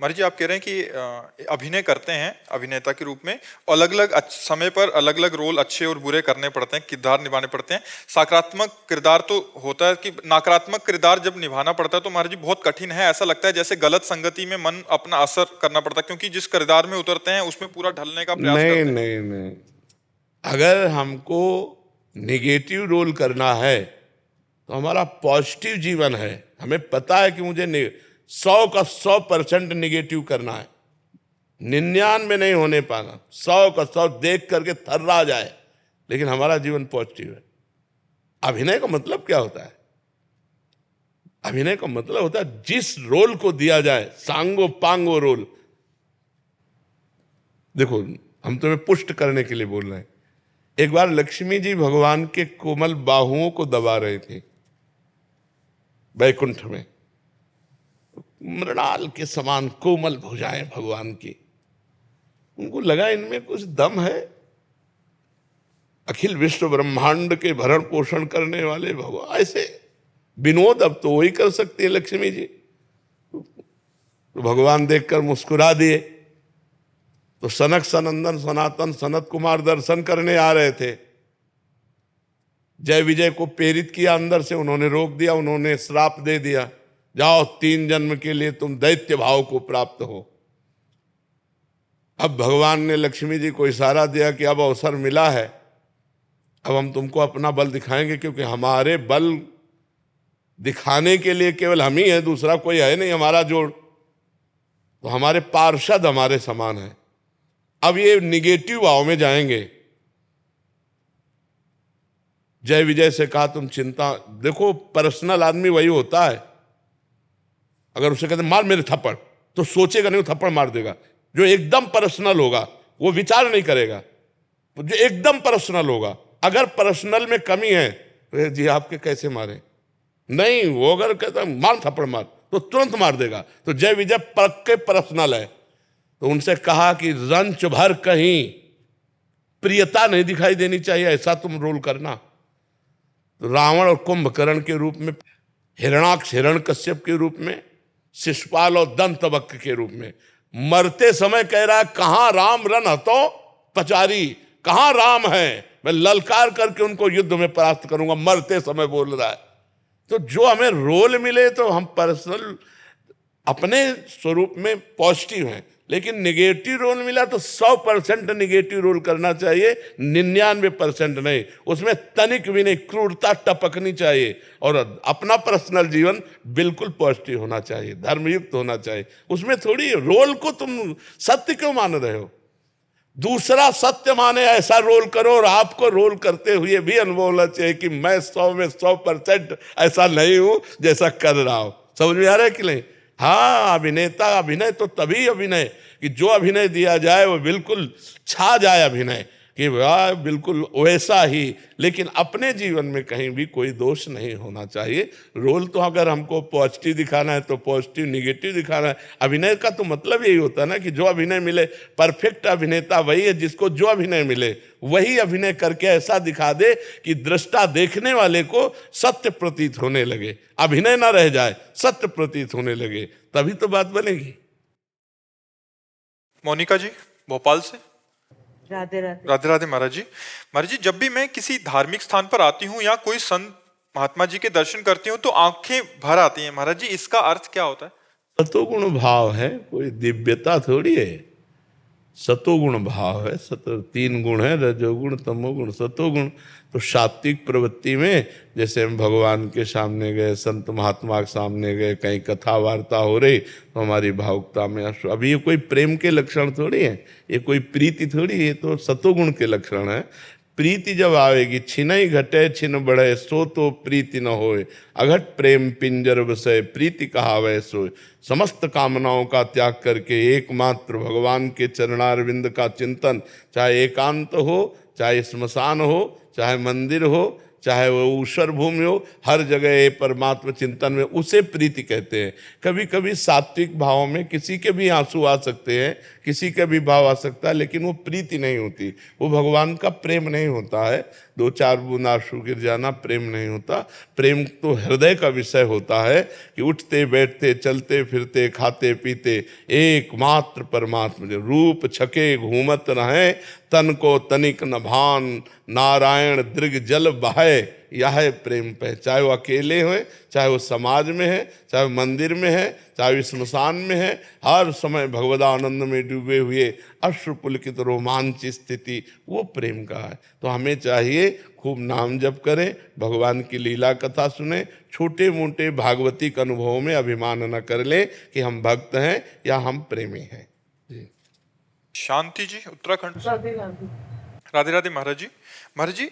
महाराज जी, आप कह रहे हैं कि अभिनय करते हैं अभिनेता के रूप में, अलग अलग समय पर अलग अलग रोल अच्छे और बुरे करने पड़ते हैं, किरदार निभाने पड़ते हैं। सकारात्मक किरदार तो होता है कि नकारात्मक किरदार जब निभाना पड़ता है तो महाराज जी बहुत कठिन है। ऐसा लगता है जैसे गलत संगति में मन अपना असर करना पड़ता है, क्योंकि जिस किरदार में उतरते हैं उसमें पूरा ढलने का प्रयास करते हैं। नहीं, अगर हमको निगेटिव रोल करना है तो हमारा पॉजिटिव जीवन है। हमें पता है कि मुझे 100 का 100% निगेटिव करना है, 99 नहीं होने पाना, 100 का 100 देख करके थर्रा जाए, लेकिन हमारा जीवन पॉजिटिव है। अभिनय का मतलब क्या होता है? अभिनय का मतलब होता है जिस रोल को दिया जाए, सांगो पांगो रोल। देखो, हम तुम्हें पुष्ट करने के लिए बोल रहे हैं। एक बार लक्ष्मी जी भगवान के कोमल बाहुओं को दबा रहे थे बैकुंठ में, मृणाल के समान कोमल भुजाएं भगवान की। उनको लगा इनमें कुछ दम है, अखिल विश्व ब्रह्मांड के भरण पोषण करने वाले भगवान। ऐसे विनोद अब तो वही कर सकती है लक्ष्मी जी। तो भगवान देखकर मुस्कुरा दिए। तो सनक सनंदन सनातन सनत कुमार दर्शन करने आ रहे थे, जय विजय को प्रेरित किया अंदर से, उन्होंने रोक दिया, उन्होंने श्राप दे दिया, जाओ 3 जन्म के लिए तुम दैत्य भाव को प्राप्त हो। अब भगवान ने लक्ष्मी जी को इशारा दिया कि अब अवसर मिला है, अब हम तुमको अपना बल दिखाएंगे, क्योंकि हमारे बल दिखाने के लिए केवल हम ही हैं, दूसरा कोई है नहीं हमारा जोड़, तो हमारे पार्षद हमारे समान है। अब ये निगेटिव भाव में जाएंगे। जय विजय से कहा तुम चिंता, देखो पर्सनल आदमी वही होता है, अगर उसे कहते मार मेरे थप्पड़, तो सोचेगा नहीं, वो थप्पड़ मार देगा। जो एकदम पर्सनल होगा वो विचार नहीं करेगा, जो एकदम पर्सनल होगा, अगर पर्सनल में कमी है तो जी आपके कैसे मारे, नहीं, वो अगर कहता मार थप्पड़ मार तो तुरंत मार देगा। तो जय विजय पक्के पर्सनल है। तो उनसे कहा कि रंच भर कहीं प्रियता नहीं दिखाई देनी चाहिए, ऐसा तुम रोल करना। तो रावण और कुंभकर्ण के रूप में, हिरणाक्ष हिरण्यकश्यप के रूप में, शिशुपाल और दंतवक्र के रूप में, मरते समय कह रहा है कहां राम रन हतो पचारी, कहां राम है, मैं ललकार करके उनको युद्ध में परास्त करूंगा, मरते समय बोल रहा है। तो जो हमें रोल मिले तो हम पर्सनल अपने स्वरूप में पॉजिटिव हैं, लेकिन निगेटिव रोल मिला तो 100% निगेटिव रोल करना चाहिए, 99% नहीं। उसमें तनिक भी नहीं, क्रूरता टपकनी चाहिए, और अपना पर्सनल जीवन बिल्कुल पॉजिटिव होना चाहिए, धर्मयुक्त होना चाहिए। उसमें थोड़ी रोल को तुम सत्य क्यों मान रहे हो, दूसरा सत्य माने ऐसा रोल करो, और आपको रोल करते हुए भी अनुभव होना चाहिए कि मैं 100 में 100% ऐसा नहीं हूं जैसा कर रहा हूं। समझ में आ रहा है कि नहीं? हाँ, अभिनय तो तभी अभिनय कि जो अभिनय दिया जाए वो बिल्कुल छा जाए अभिनय, कि वाह बिल्कुल वैसा ही, लेकिन अपने जीवन में कहीं भी कोई दोष नहीं होना चाहिए। रोल तो अगर हमको पॉजिटिव दिखाना है तो पॉजिटिव, निगेटिव दिखाना है। अभिनय का तो मतलब यही होता है ना कि जो अभिनय मिले, परफेक्ट अभिनेता वही है जिसको जो अभिनय मिले वही अभिनय करके ऐसा दिखा दे कि दृष्टा देखने वाले को सत्य प्रतीत होने लगे, अभिनय ना रह जाए, सत्य प्रतीत होने लगे, तभी तो बात बनेगी। मोनिका जी भोपाल से। राधे राधे। राधे राधे महाराज जी। महाराज जी, जब भी मैं किसी धार्मिक स्थान पर आती हूँ या कोई संत महात्मा जी के दर्शन करती हूँ तो आंखें भर आती हैं। महाराज जी, इसका अर्थ क्या होता है? सतोगुण भाव है, कोई दिव्यता थोड़ी है, सतोगुण भाव है। 3 गुण है, रजोगुण तमोगुण सतोगुण। तो सात्विक प्रवृत्ति में जैसे हम भगवान के सामने गए, संत महात्मा के सामने गए, कहीं कथा वार्ता हो रही तो हमारी भावुकता में अश्रु। अभी ये कोई प्रेम के लक्षण थोड़ी है, ये कोई प्रीति थोड़ी, ये तो सतोगुण के लक्षण है। प्रीति जब आवेगी, छिनई घटे छिन बढ़े, सो तो प्रीति न होए, अघट प्रेम पिंजर बसे, प्रीति कहावे सोए। समस्त कामनाओं का त्याग करके एकमात्र भगवान के चरणारविंद का चिंतन, चाहे एकांत हो, चाहे स्मशान हो, चाहे मंदिर हो, चाहे वो ऊषर भूमि हो, हर जगह ये परमात्मा चिंतन में, उसे प्रीति कहते हैं। कभी कभी सात्विक भावों में किसी के भी आंसू आ सकते हैं, किसी का भी भाव आ सकता है, लेकिन वो प्रीति नहीं होती, वो भगवान का प्रेम नहीं होता है। 2-4 बूंद आंसू गिर जाना प्रेम नहीं होता। प्रेम तो हृदय का विषय होता है कि उठते बैठते चलते फिरते खाते पीते एकमात्र परमात्मा, रूप छके घूमत रहे, तन को तनिक न भान, नारायण दृग जल बहाय, यह है प्रेम पे। चाहे वो अकेले हो, चाहे वो समाज में है, चाहे वो मंदिर में है, चाहे वो स्मशान में है, हर समय भगवदानंद में डूबे हुए अश्रुपुलकित रोमांच स्थिति, वो प्रेम का है। तो हमें चाहिए खूब नाम जप करें, भगवान की लीला कथा सुने, छोटे मोटे भागवतिक अनुभवों में अभिमान न कर लें कि हम भक्त हैं या हम प्रेमी हैं। शांति जी उत्तराखंड से। राधे राधे। राधे राधे महाराज जी। महाराज जी,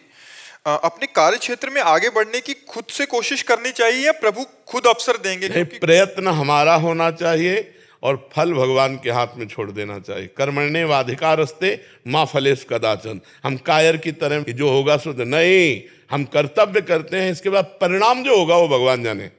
अपने कार्य क्षेत्र में आगे बढ़ने की खुद से कोशिश करनी चाहिए या प्रभु खुद अवसर देंगे? नहीं, प्रयत्न हमारा होना चाहिए और फल भगवान के हाथ में छोड़ देना चाहिए। कर्मण्येवाधिकारस्ते मा फलेषु कदाचन। हम कायर की तरह कि जो होगा सो नहीं, हम कर्तव्य करते हैं, इसके बाद परिणाम जो होगा वो भगवान जाने।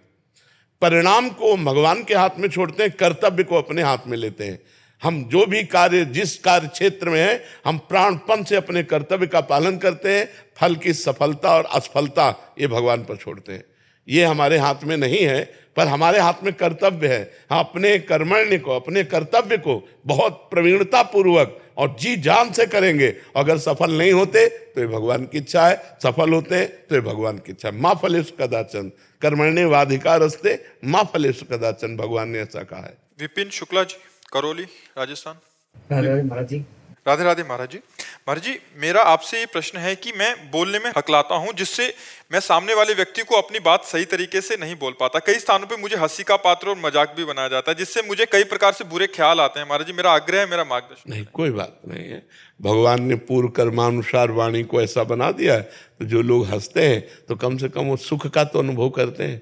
परिणाम को भगवान के हाथ में छोड़ते हैं, कर्तव्य को अपने हाथ में लेते हैं। हम जो भी कार्य, जिस कार्य क्षेत्र में है, हम प्राणपण से अपने कर्तव्य का पालन करते हैं। फल की सफलता और असफलता ये भगवान पर छोड़ते हैं, ये हमारे हाथ में नहीं है, पर हमारे हाथ में कर्तव्य है। हम अपने कर्मण्य को, अपने कर्तव्य को बहुत प्रवीणता पूर्वक और जी जान से करेंगे। अगर सफल नहीं होते तो ये भगवान की इच्छा है, सफल होते हैं तो ये भगवान की इच्छा है। माँ फलेषु कदाचन, कर्मण्येवाधिकारस्ते माँ फलेषु कदाचन, भगवान ने ऐसा कहा है। विपिन शुक्ला जी करौली राजस्थान। राधे राधे महाराज जी। राधे राधे महाराज जी। महाराज जी, मेरा आपसे ये प्रश्न है कि मैं बोलने में हकलाता हूँ, जिससे मैं सामने वाले व्यक्ति को अपनी बात सही तरीके से नहीं बोल पाता। कई स्थानों पे मुझे हंसी का पात्र और मजाक भी बनाया जाता है, जिससे मुझे कई प्रकार से बुरे ख्याल आते हैं। महाराज जी, मेरा आग्रह है, मेरा मार्गदर्शन। नहीं, कोई बात नहीं है। भगवान ने पूर्व कर्मानुसार वाणी को ऐसा बना दिया है, तो जो लोग हंसते हैं तो कम से कम वो सुख का तो अनुभव करते हैं,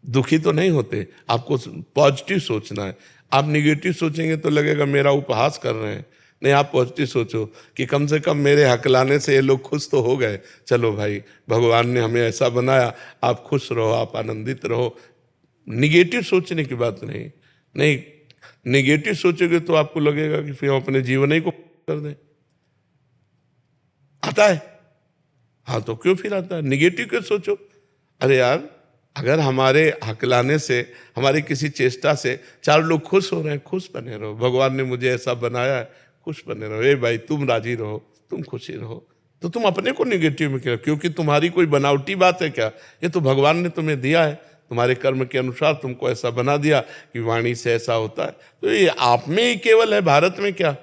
दुखी तो नहीं होते। आपको पॉजिटिव सोचना है। आप निगेटिव सोचेंगे तो लगेगा मेरा उपहास कर रहे हैं। नहीं, आप पॉजिटिव सोचो कि कम से कम मेरे हकलाने से ये लोग खुश तो हो गए। चलो भाई, भगवान ने हमें ऐसा बनाया, आप खुश रहो, आप आनंदित रहो। निगेटिव सोचने की बात नहीं। नहीं, निगेटिव सोचोगे तो आपको लगेगा कि फिर हम अपने जीवन ही को कर दें। आता है, हाँ, तो क्यों फिर आता है? निगेटिव क्यों सोचो? अरे यार, अगर हमारे हकलाने से, हमारी किसी चेष्टा से 4 लोग खुश हो रहे हैं, खुश बने रहो। भगवान ने मुझे ऐसा बनाया है, खुश बने रहो। ए भाई, तुम राजी रहो, तुम खुशी रहो। तो तुम अपने को निगेटिव में क्यों? क्योंकि तुम्हारी कोई बनावटी बात है क्या? ये तो भगवान ने तुम्हें दिया है, तुम्हारे कर्म के अनुसार तुमको ऐसा बना दिया कि वाणी से ऐसा होता है। तो ये आप में ही केवल है, भारत में क्या,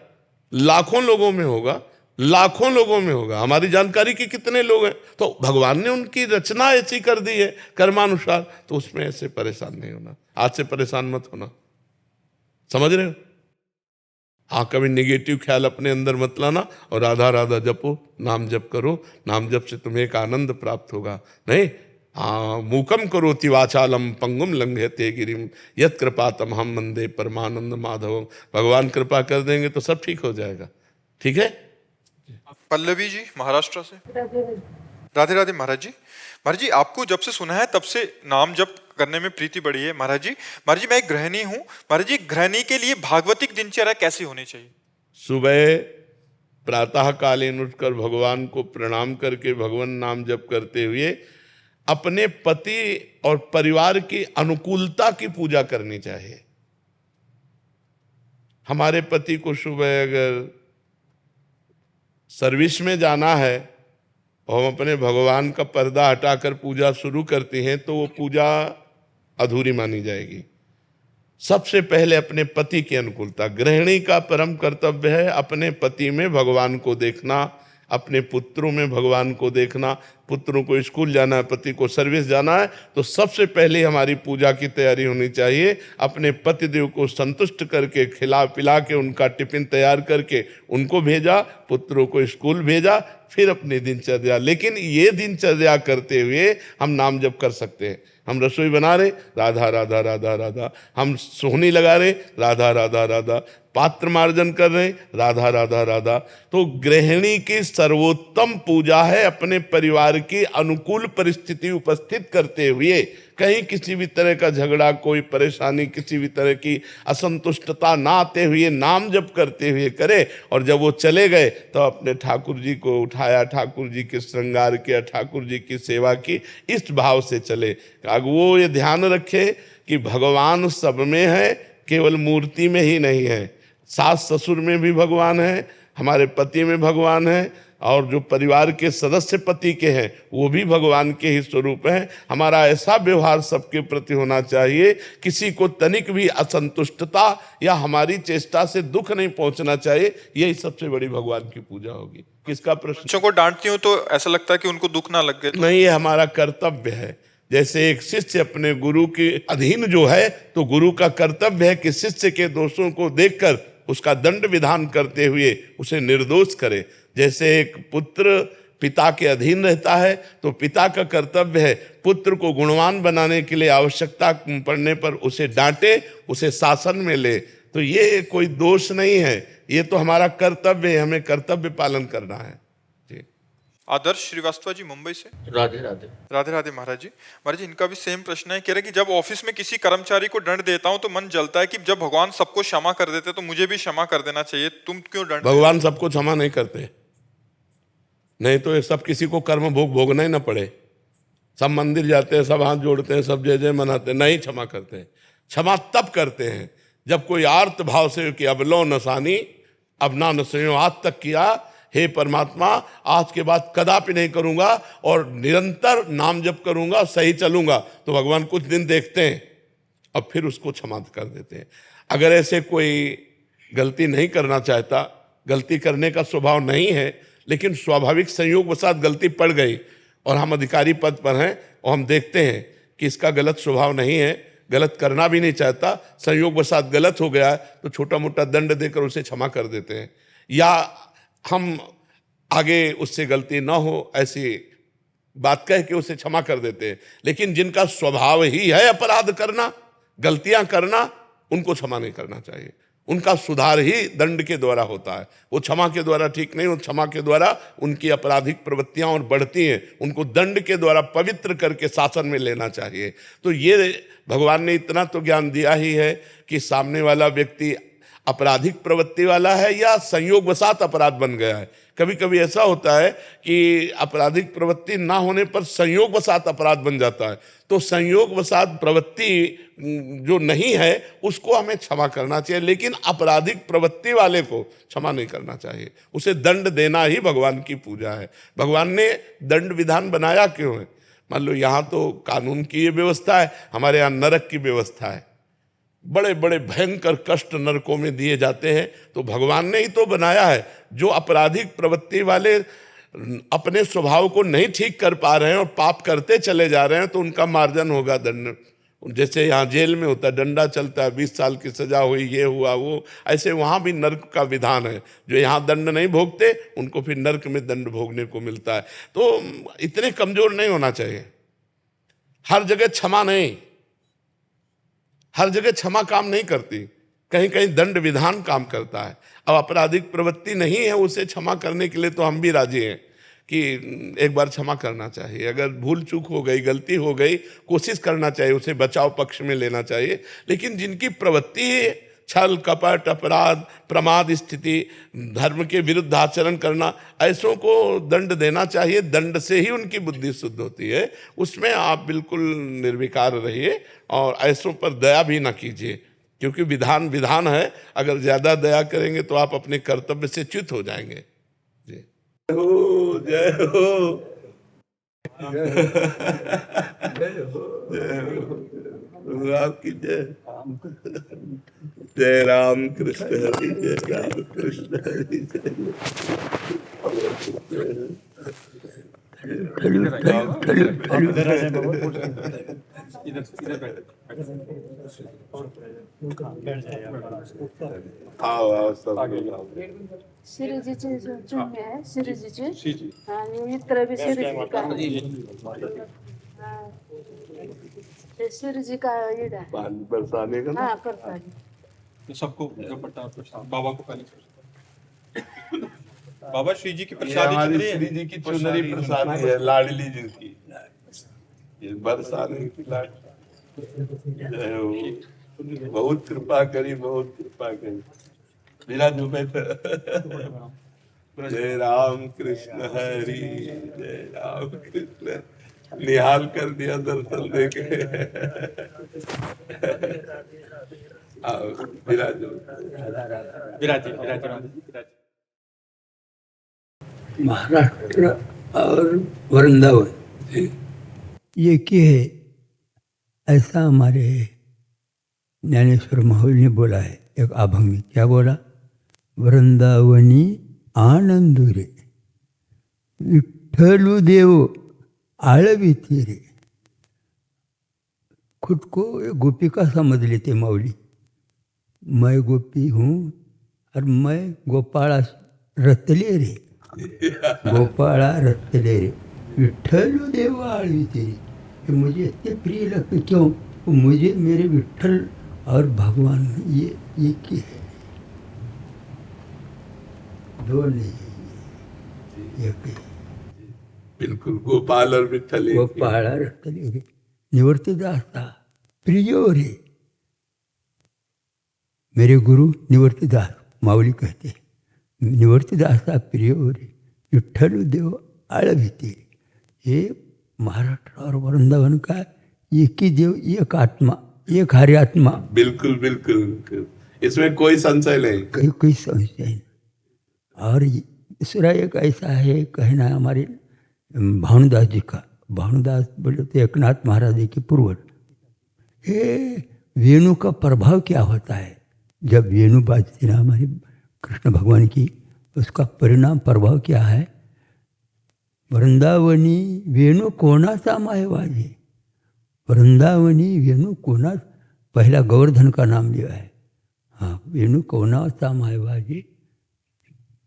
लाखों लोगों में होगा, लाखों लोगों में होगा। हमारी जानकारी के कितने लोग हैं? तो भगवान ने उनकी रचना ऐसी कर दी है कर्मानुसार, तो उसमें ऐसे परेशान नहीं होना। आज से परेशान मत होना, समझ रहे हो? हाँ, कभी निगेटिव ख्याल अपने अंदर मत लाना, और राधा राधा जपो, नाम जप करो। नाम जप से तुम्हें एक आनंद प्राप्त होगा। नहीं, हाँ, मूकम करोति वाचालम पंगुम लंघयते गिरिम यत् कृपातम हम वंदे परमानंद माधवम। भगवान कृपा कर देंगे तो सब ठीक हो जाएगा। ठीक है? पल्लवी जी, महाराष्ट्र से। राधे राधे महाराज जी। महाराज जी, आपको जब से सुना है तब से नाम जप करने में प्रीति बढ़ी है। महाराज जी, मैं एक गृहिणी हूँ। महाराज जी, गृहिणी के लिए भागवतिक दिनचर्या कैसी होनी चाहिए? सुबह प्रातः कालीन उठकर भगवान को प्रणाम करके भगवान नाम जप करते हुए अपने पति और परिवार की अनुकूलता की पूजा करनी चाहिए। हमारे पति को सुबह अगर सर्विस में जाना है और हम अपने भगवान का पर्दा हटाकर पूजा शुरू करते हैं तो वो पूजा अधूरी मानी जाएगी। सबसे पहले अपने पति की अनुकूलता। गृहिणी का परम कर्तव्य है अपने पति में भगवान को देखना, अपने पुत्रों में भगवान को देखना। पुत्रों को स्कूल जाना है, पति को सर्विस जाना है, तो सबसे पहले हमारी पूजा की तैयारी होनी चाहिए। अपने पतिदेव को संतुष्ट करके, खिला पिला के, उनका टिफिन तैयार करके उनको भेजा, पुत्रों को स्कूल भेजा, फिर अपनी दिनचर्या। लेकिन ये दिनचर्या करते हुए हम नाम जप कर सकते हैं। हम रसोई बना रहे, राधा राधा राधा राधा। हम सोहनी लगा रहे, राधा राधा राधा। पात्र मार्जन कर रहे, राधा राधा राधा। तो गृहिणी की सर्वोत्तम पूजा है अपने परिवार की अनुकूल परिस्थिति उपस्थित करते हुए कहीं किसी भी तरह का झगड़ा, कोई परेशानी, किसी भी तरह की असंतुष्टता ना आते हुए नाम जप करते हुए करे। और जब वो चले गए तो अपने ठाकुर जी को उठाया, ठाकुर जी के श्रृंगार किया, ठाकुर जी की सेवा की, इस भाव से चले। अब वो ये ध्यान रखे कि भगवान सब में है, केवल मूर्ति में ही नहीं है। सास ससुर में भी भगवान है, हमारे पति में भगवान है, और जो परिवार के सदस्य पति के हैं वो भी भगवान के ही स्वरूप हैं। हमारा ऐसा व्यवहार सबके प्रति होना चाहिए, किसी को तनिक भी असंतुष्टता या हमारी चेष्टा से दुख नहीं पहुंचना चाहिए। यही सबसे बड़ी भगवान की पूजा होगी। किसका प्रश्न? बच्चों को डांटती हूँ तो ऐसा लगता है कि उनको दुख ना लग गए। नहीं, ये हमारा कर्तव्य है। जैसे एक शिष्य अपने गुरु के अधीन जो है, तो गुरु का कर्तव्य है कि शिष्य के दोषों को देखकर उसका दंड विधान करते हुए उसे निर्दोष करे। जैसे एक पुत्र पिता के अधीन रहता है तो पिता का कर्तव्य है पुत्र को गुणवान बनाने के लिए आवश्यकता पड़ने पर उसे डांटे, उसे शासन में ले। तो ये कोई दोष नहीं है, ये तो हमारा कर्तव्य है, हमें कर्तव्य पालन करना है। जी। आदर्श श्रीवास्तव जी, मुंबई से। राधे राधे। राधे राधे महाराज जी। महाराज जी, इनका भी सेम प्रश्न है। कह रहे कि जब ऑफिस में किसी कर्मचारी को दंड देता हूं तो मन जलता है कि जब भगवान सबको क्षमा कर देते तो मुझे भी क्षमा कर देना चाहिए, तुम क्यों दंड? भगवान सबको क्षमा नहीं करते, नहीं तो ये सब किसी को कर्म भोग भोगना ही ना पड़े। सब मंदिर जाते हैं, सब हाथ जोड़ते हैं, सब जय जय मनाते हैं, नहीं क्षमा करते हैं। क्षमा तब करते हैं जब कोई आर्त भाव से कि अब लो नसानी, अब ना नसो, आज तक किया, हे परमात्मा आज के बाद कदापि नहीं करूंगा और निरंतर नाम जप करूंगा, सही चलूंगा। तो भगवान कुछ दिन देखते हैं और फिर उसको क्षमा कर देते हैं। अगर ऐसे कोई गलती नहीं करना चाहता गलती करने का स्वभाव नहीं है, लेकिन स्वाभाविक संयोगवशात गलती पड़ गई और हम अधिकारी पद पर हैं और हम देखते हैं कि इसका गलत स्वभाव नहीं है, गलत करना भी नहीं चाहता, संयोगवशात गलत हो गया है, तो छोटा मोटा दंड देकर उसे क्षमा कर देते हैं, या हम आगे उससे गलती ना हो ऐसी बात कह के उसे क्षमा कर देते हैं। लेकिन जिनका स्वभाव ही है अपराध करना, गलतियां करना, उनको क्षमा नहीं करना चाहिए। उनका सुधार ही दंड के द्वारा होता है, वो क्षमा के द्वारा ठीक नहीं, वो क्षमा के द्वारा उनकी आपराधिक प्रवृत्तियां और बढ़ती हैं, उनको दंड के द्वारा पवित्र करके शासन में लेना चाहिए। तो ये भगवान ने इतना तो ज्ञान दिया ही है कि सामने वाला व्यक्ति आपराधिक प्रवृत्ति वाला है या संयोगवशात अपराध बन गया है। कभी कभी ऐसा होता है कि आपराधिक प्रवृत्ति ना होने पर संयोगवशात अपराध बन जाता है, तो संयोगवशात प्रवृत्ति जो नहीं है उसको हमें क्षमा करना चाहिए, लेकिन आपराधिक प्रवृत्ति वाले को क्षमा नहीं करना चाहिए। उसे दंड देना ही भगवान की पूजा है। भगवान ने दंड विधान बनाया क्यों है? मान लो यहाँ तो कानून की ये व्यवस्था है, हमारे यहाँ नरक की व्यवस्था है, बड़े बड़े भयंकर कष्ट नरकों में दिए जाते हैं, तो भगवान ने ही तो बनाया है। जो आपराधिक प्रवृत्ति वाले अपने स्वभाव को नहीं ठीक कर पा रहे हैं और पाप करते चले जा रहे हैं, तो उनका मार्जन होगा दंड। जैसे यहाँ जेल में होता है, डंडा चलता है, 20 साल की सजा हुई, ये हुआ वो, ऐसे वहाँ भी नर्क का विधान है। जो यहाँ दंड नहीं भोगते उनको फिर नर्क में दंड भोगने को मिलता है। तो इतने कमजोर नहीं होना चाहिए। हर जगह क्षमा नहीं, हर जगह क्षमा काम नहीं करती, कहीं कहीं दंड विधान काम करता है। अब आपराधिक प्रवृत्ति नहीं है, उसे क्षमा करने के लिए तो हम भी राजी हैं कि एक बार क्षमा करना चाहिए। अगर भूल चूक हो गई, गलती हो गई, कोशिश करना चाहिए, उसे बचाव पक्ष में लेना चाहिए। लेकिन जिनकी प्रवृत्ति है छल कपट अपराध प्रमाद स्थिति, धर्म के विरुद्ध आचरण करना, ऐसों को दंड देना चाहिए। दंड से ही उनकी बुद्धि शुद्ध होती है। उसमें आप बिल्कुल निर्विकार रहिए और ऐसों पर दया भी ना कीजिए, क्योंकि विधान विधान है। अगर ज़्यादा दया करेंगे तो आप अपने कर्तव्य से च्युत हो जाएंगे। जी जय हो आपकी जय। जय राम कृष्ण हरि, जय राम कृष्ण हरि, आओ सब सिरीजीचे जुम्मे आहे सिरीजीचे आणि इतर बी सिरीजी का ते सिरीजी का इडा पानी बरसाने का ना। हाँ करता सबको दुपट्टा बाबा को पहले बाबा श्री जी की ये प्रसादी हमारी चल रही है। श्री जी की चुनरी प्रसादी है, लाडली जी की, ये बरसाने की लाडली। जय हो, बहुत कृपा करी, बहुत कृपा करी। मेरा जो जय राम कृष्ण हरि, जय राम कृष्ण। निहाल कर दिया दर्शन देके। आओ विराजो, विराजी महाराष्ट्र और वृंदावन एक ही है, ऐसा हमारे ज्ञानेश्वर महावीर ने बोला है एक अभंग में। क्या बोला? वृंदावनी आनंदुरे विठ्ठलु देव आळविते रे। खुद को गोपिका समझ लेते माऊली, मैं गोपी हूँ और मैं गोपाला रतले रे, गोपाला रतले रे, विठ्ठलु देव आळविते रे। ये मुझे इतने प्रिय लगते, क्यों? मुझे मेरे विठ्ठल और भगवान ये एक ही है, दो नहीं, एक ही। बिल्कुल गोपाल और विठ्ठल एक ही। गोपाल रतले रे, निवर्तिदास प्रियो रे। मेरे गुरु निवर्तिदास माऊली कहते हैं, निवर्तिदास प्रियो रे, विठ्ठल देव आळविते। ये महाराष्ट्र और वृंदावन का एक ही देव, एक आत्मा, एक हरि आत्मा। बिल्कुल बिल्कुल बिल्कुल, इसमें कोई संशय नहीं। कोई संशय नहीं। और दूसरा एक ऐसा है कहना हमारे भानुदास जी का। भानुदास बोले तो एकनाथ महाराज जी के पूर्वज। ये वेणु का प्रभाव क्या होता है? जब वेणु बाजती ना हमारे कृष्ण भगवान की, उसका परिणाम प्रभाव क्या है? वृंदावनी वेणू कोणाचा मायवाजी, वृंदावनी वेणू कोणा, पहला गोवर्धन का नाम लिया है। हाँ, वेणु कोणाचा मायवाजी,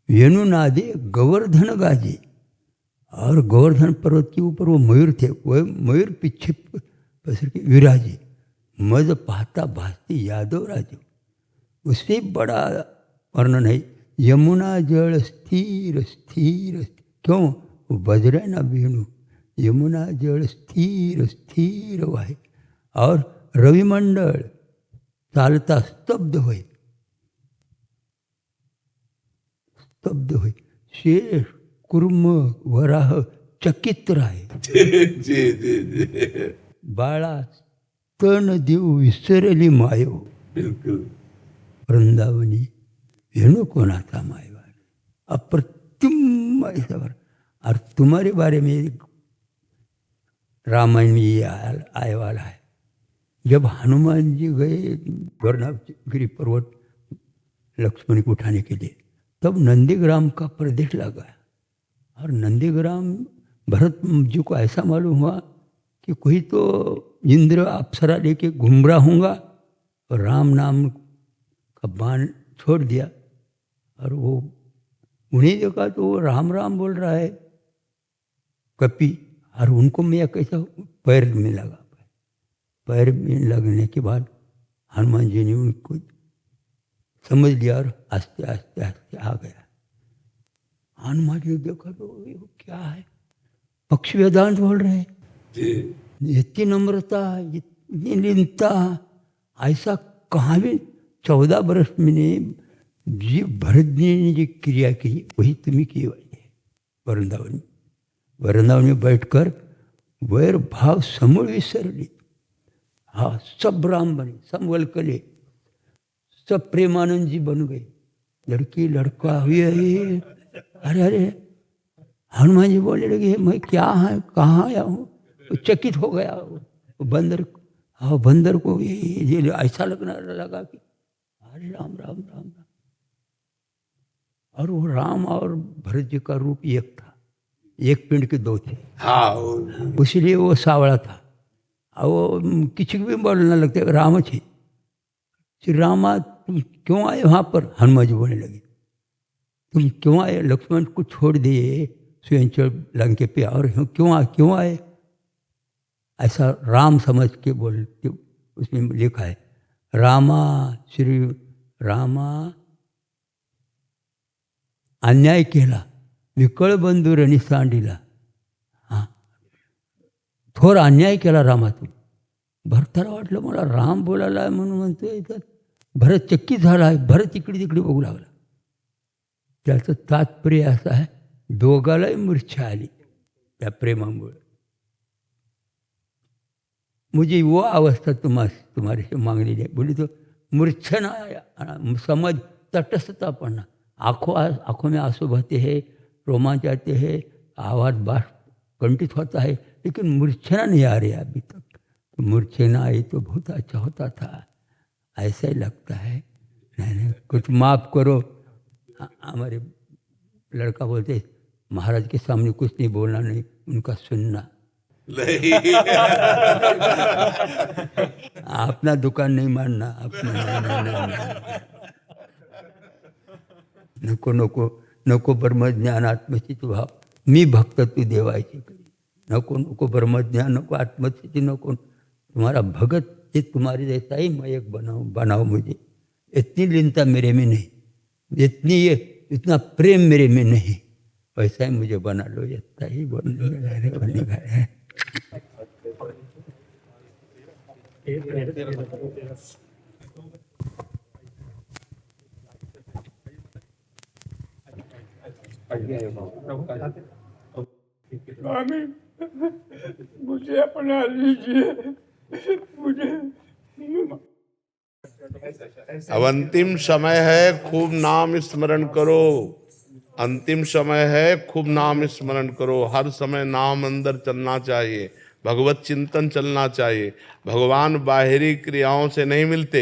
वेणु नादे गोवर्धन गाजे। और गोवर्धन पर्वत के ऊपर वो मयूर थे, वो मयूर पीछे पसर के विराजे, मद पाता भासती यादव राजो। उससे बड़ा वर्णन है, यमुना जल स्थिर स्थिर, क्यों? वो बज रहे ना वेणु, यमुना जल स्थिर स्थिर वाहे, और रविमंडल चालता स्तब्ध होय, स्तब्ध होय, शेष कुर्म वराह चकित राहे। जी जी जी, बाळा तन देव विसरली मायो, बिल्कुल। वृंदावनी वेणु कोणाचा मायवान, अप्रतिम ऐसा। और तुम्हारे बारे में रामायण में ये आने वाला है। जब हनुमान जी गए वर्णागिरी पर्वत लक्ष्मण को उठाने के लिए, तब नंदीग्राम का प्रदेश लगा, और नंदीग्राम भरत जी को ऐसा मालूम हुआ कि कोई तो इंद्र अप्सरा लेके घूम रहा होगा, और राम नाम का बाण छोड़ दिया, और वो उन्हें देखा तो वो राम राम बोल रहा है कपि, और उनको मैं कैसा पैर में लगा, पैर में लगने के बाद हनुमान जी ने उनको समझ लिया और आस्ते आस्ते आस्ते आ गया। हनुमान जी देखा तो ये क्या है, पक्षी वेदांत बोल रहे हैं, इतनी नम्रता, इतनी लीनता, ऐसा कहाँ भी 14 वर्ष मैंने जी भरत जी ने जो क्रिया की वही तुम्हें की हुई है। वृंदावन, वृंदावन में बैठकर वैर भाव समूल विसर ली। हाँ, सब राम बने, सब वलकले, सब प्रेमानंद जी बन गए, लड़की लड़का हुए। अरे अरे, हनुमान जी बोलने लगे मैं क्या है, कहाँ आया हूँ? तो चकित हो गया वो बंदर। हाँ, बंदर को ये ऐसा लगना लगा कि अरे राम राम राम राम। और वो राम और भरत जी का रूप एक था, एक पिंड के दो थे। हाँ, इसलिए वो सावड़ा था, और वो किसी को भी बोलने लगते राम थे। श्री रामा तुम क्यों आए वहाँ पर? हनुमान जी बोलने लगे तुम क्यों आए? लक्ष्मण को छोड़ दिए स्वयं लंके पे, और क्यों आए? ऐसा राम समझ के बोलते, उसमें लिखा है रामा, श्री रामा अन्याय केला, विकळ बंधुरणी सांडिला। हां, थोर अन्याय केला रामातून। भरताला वाटलं मला राम बोलायला म्हणून म्हणतोय, तर भरत चक्कीत झाला आहे। भरत इकडे तिकडे बघू लागला। त्याचं तात्पर्य असं आहे, दोघालाही मूर्छा आली त्या प्रेमामुळे। मुझे वो अवस्था तुम्हारे से मांगनी है। बोली तो मूर्छना, समझ, तटस्थता पड़ना, आँखों में आंसू बहते हैं, रोमांच आते हैं, आवाज़ बाष्प कंठित होता है, लेकिन मूर्छना नहीं आ रही अभी तक। तो मूर्छना आई तो बहुत अच्छा होता था, ऐसा ही लगता है। नहीं, कुछ माफ़ करो। हमारे लड़का बोलते महाराज के सामने कुछ नहीं बोलना, नहीं उनका सुनना। अपना दुकान नहीं मानना, अपना नहीं। नको नको नको ब्रह्मज्ञान आत्मस्थिती भाव, मी भक्त तू देवायची करी। नको नको ब्रह्मज्ञान, नको आत्मस्थिति, नको तुम्हारा भगत, ये तुम्हारे जैसा ही मैं एक बनाओ मुझे। इतनी लीनता मेरे में नहीं, इतना प्रेम मेरे में नहीं, वैसा ही मुझे बना लो। इतना ही बनने का है। स्वामी मुझे अपना लीजिए, मुझे। अब अंतिम समय है, खूब नाम स्मरण करो। अंतिम समय है, खूब नाम स्मरण करो। हर समय नाम अंदर चलना चाहिए, भगवत चिंतन चलना चाहिए। भगवान बाहरी क्रियाओं से नहीं मिलते,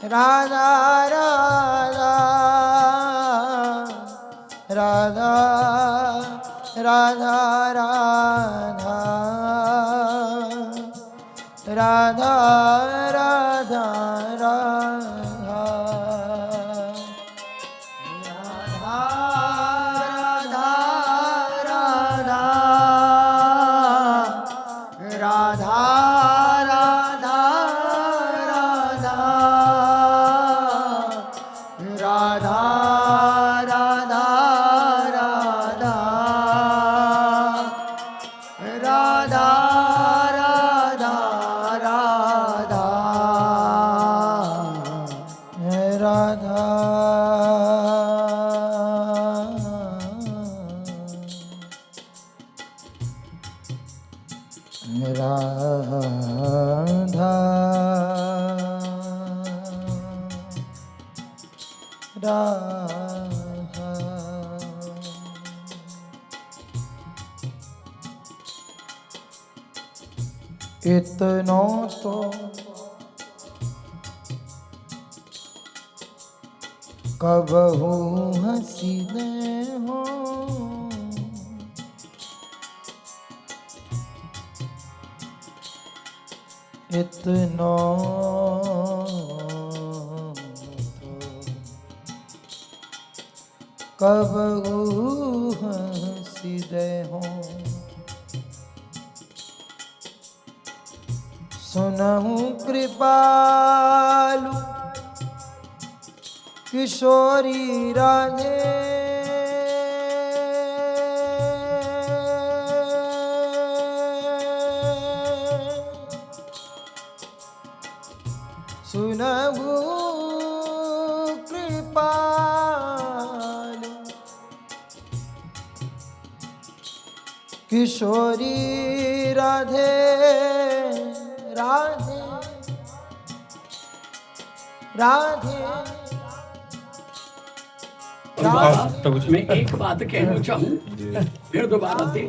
राधा राधा राधा राधा राधा राधा राधा इतनो तो कबहू हसीने हो इतनो कबहू हसीने हो सुनहु कृपालु किशोरी राधे सुनहु कृपालु किशोरी राधे राधे राधे मैं एक बात कहना चाहूँ फिर दोबारा से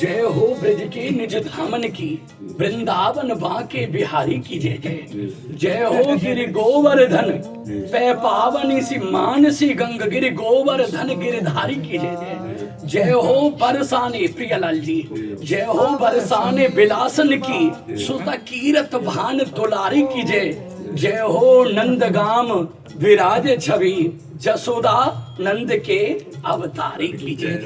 जय हो ब्रज के निज धामन की वृंदावन बांके बिहारी की जय जय जय हो गिरि गोवर्धन पै पावनी सी मानसी गंग गिरि गोवर्धन गिरधारी की जय जय जय हो बरसाने प्रियलाल जी जय हो बरसाने बिलासन की सुता कीरत भान दुलारी की जय जय हो नंदगाम विराज छवि जसोदा नंद के अवतारी की जय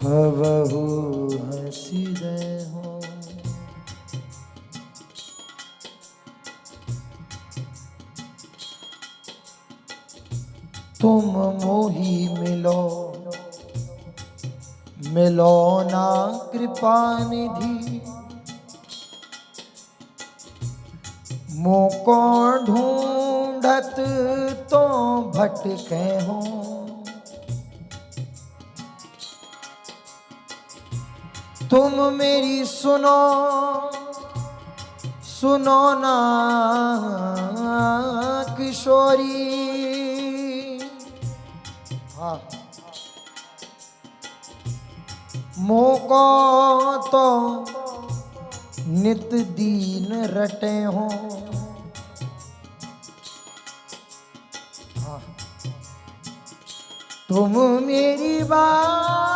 कबहू हंसी रहे हो तुम मोही मिलो मिलो ना कृपा निधि मोको ढूंढत तो भटके हो तुम मेरी सुनो सुनो ना किशोरी हाँ मोको तो नित दीन रटे हो हाँ। तुम मेरी बात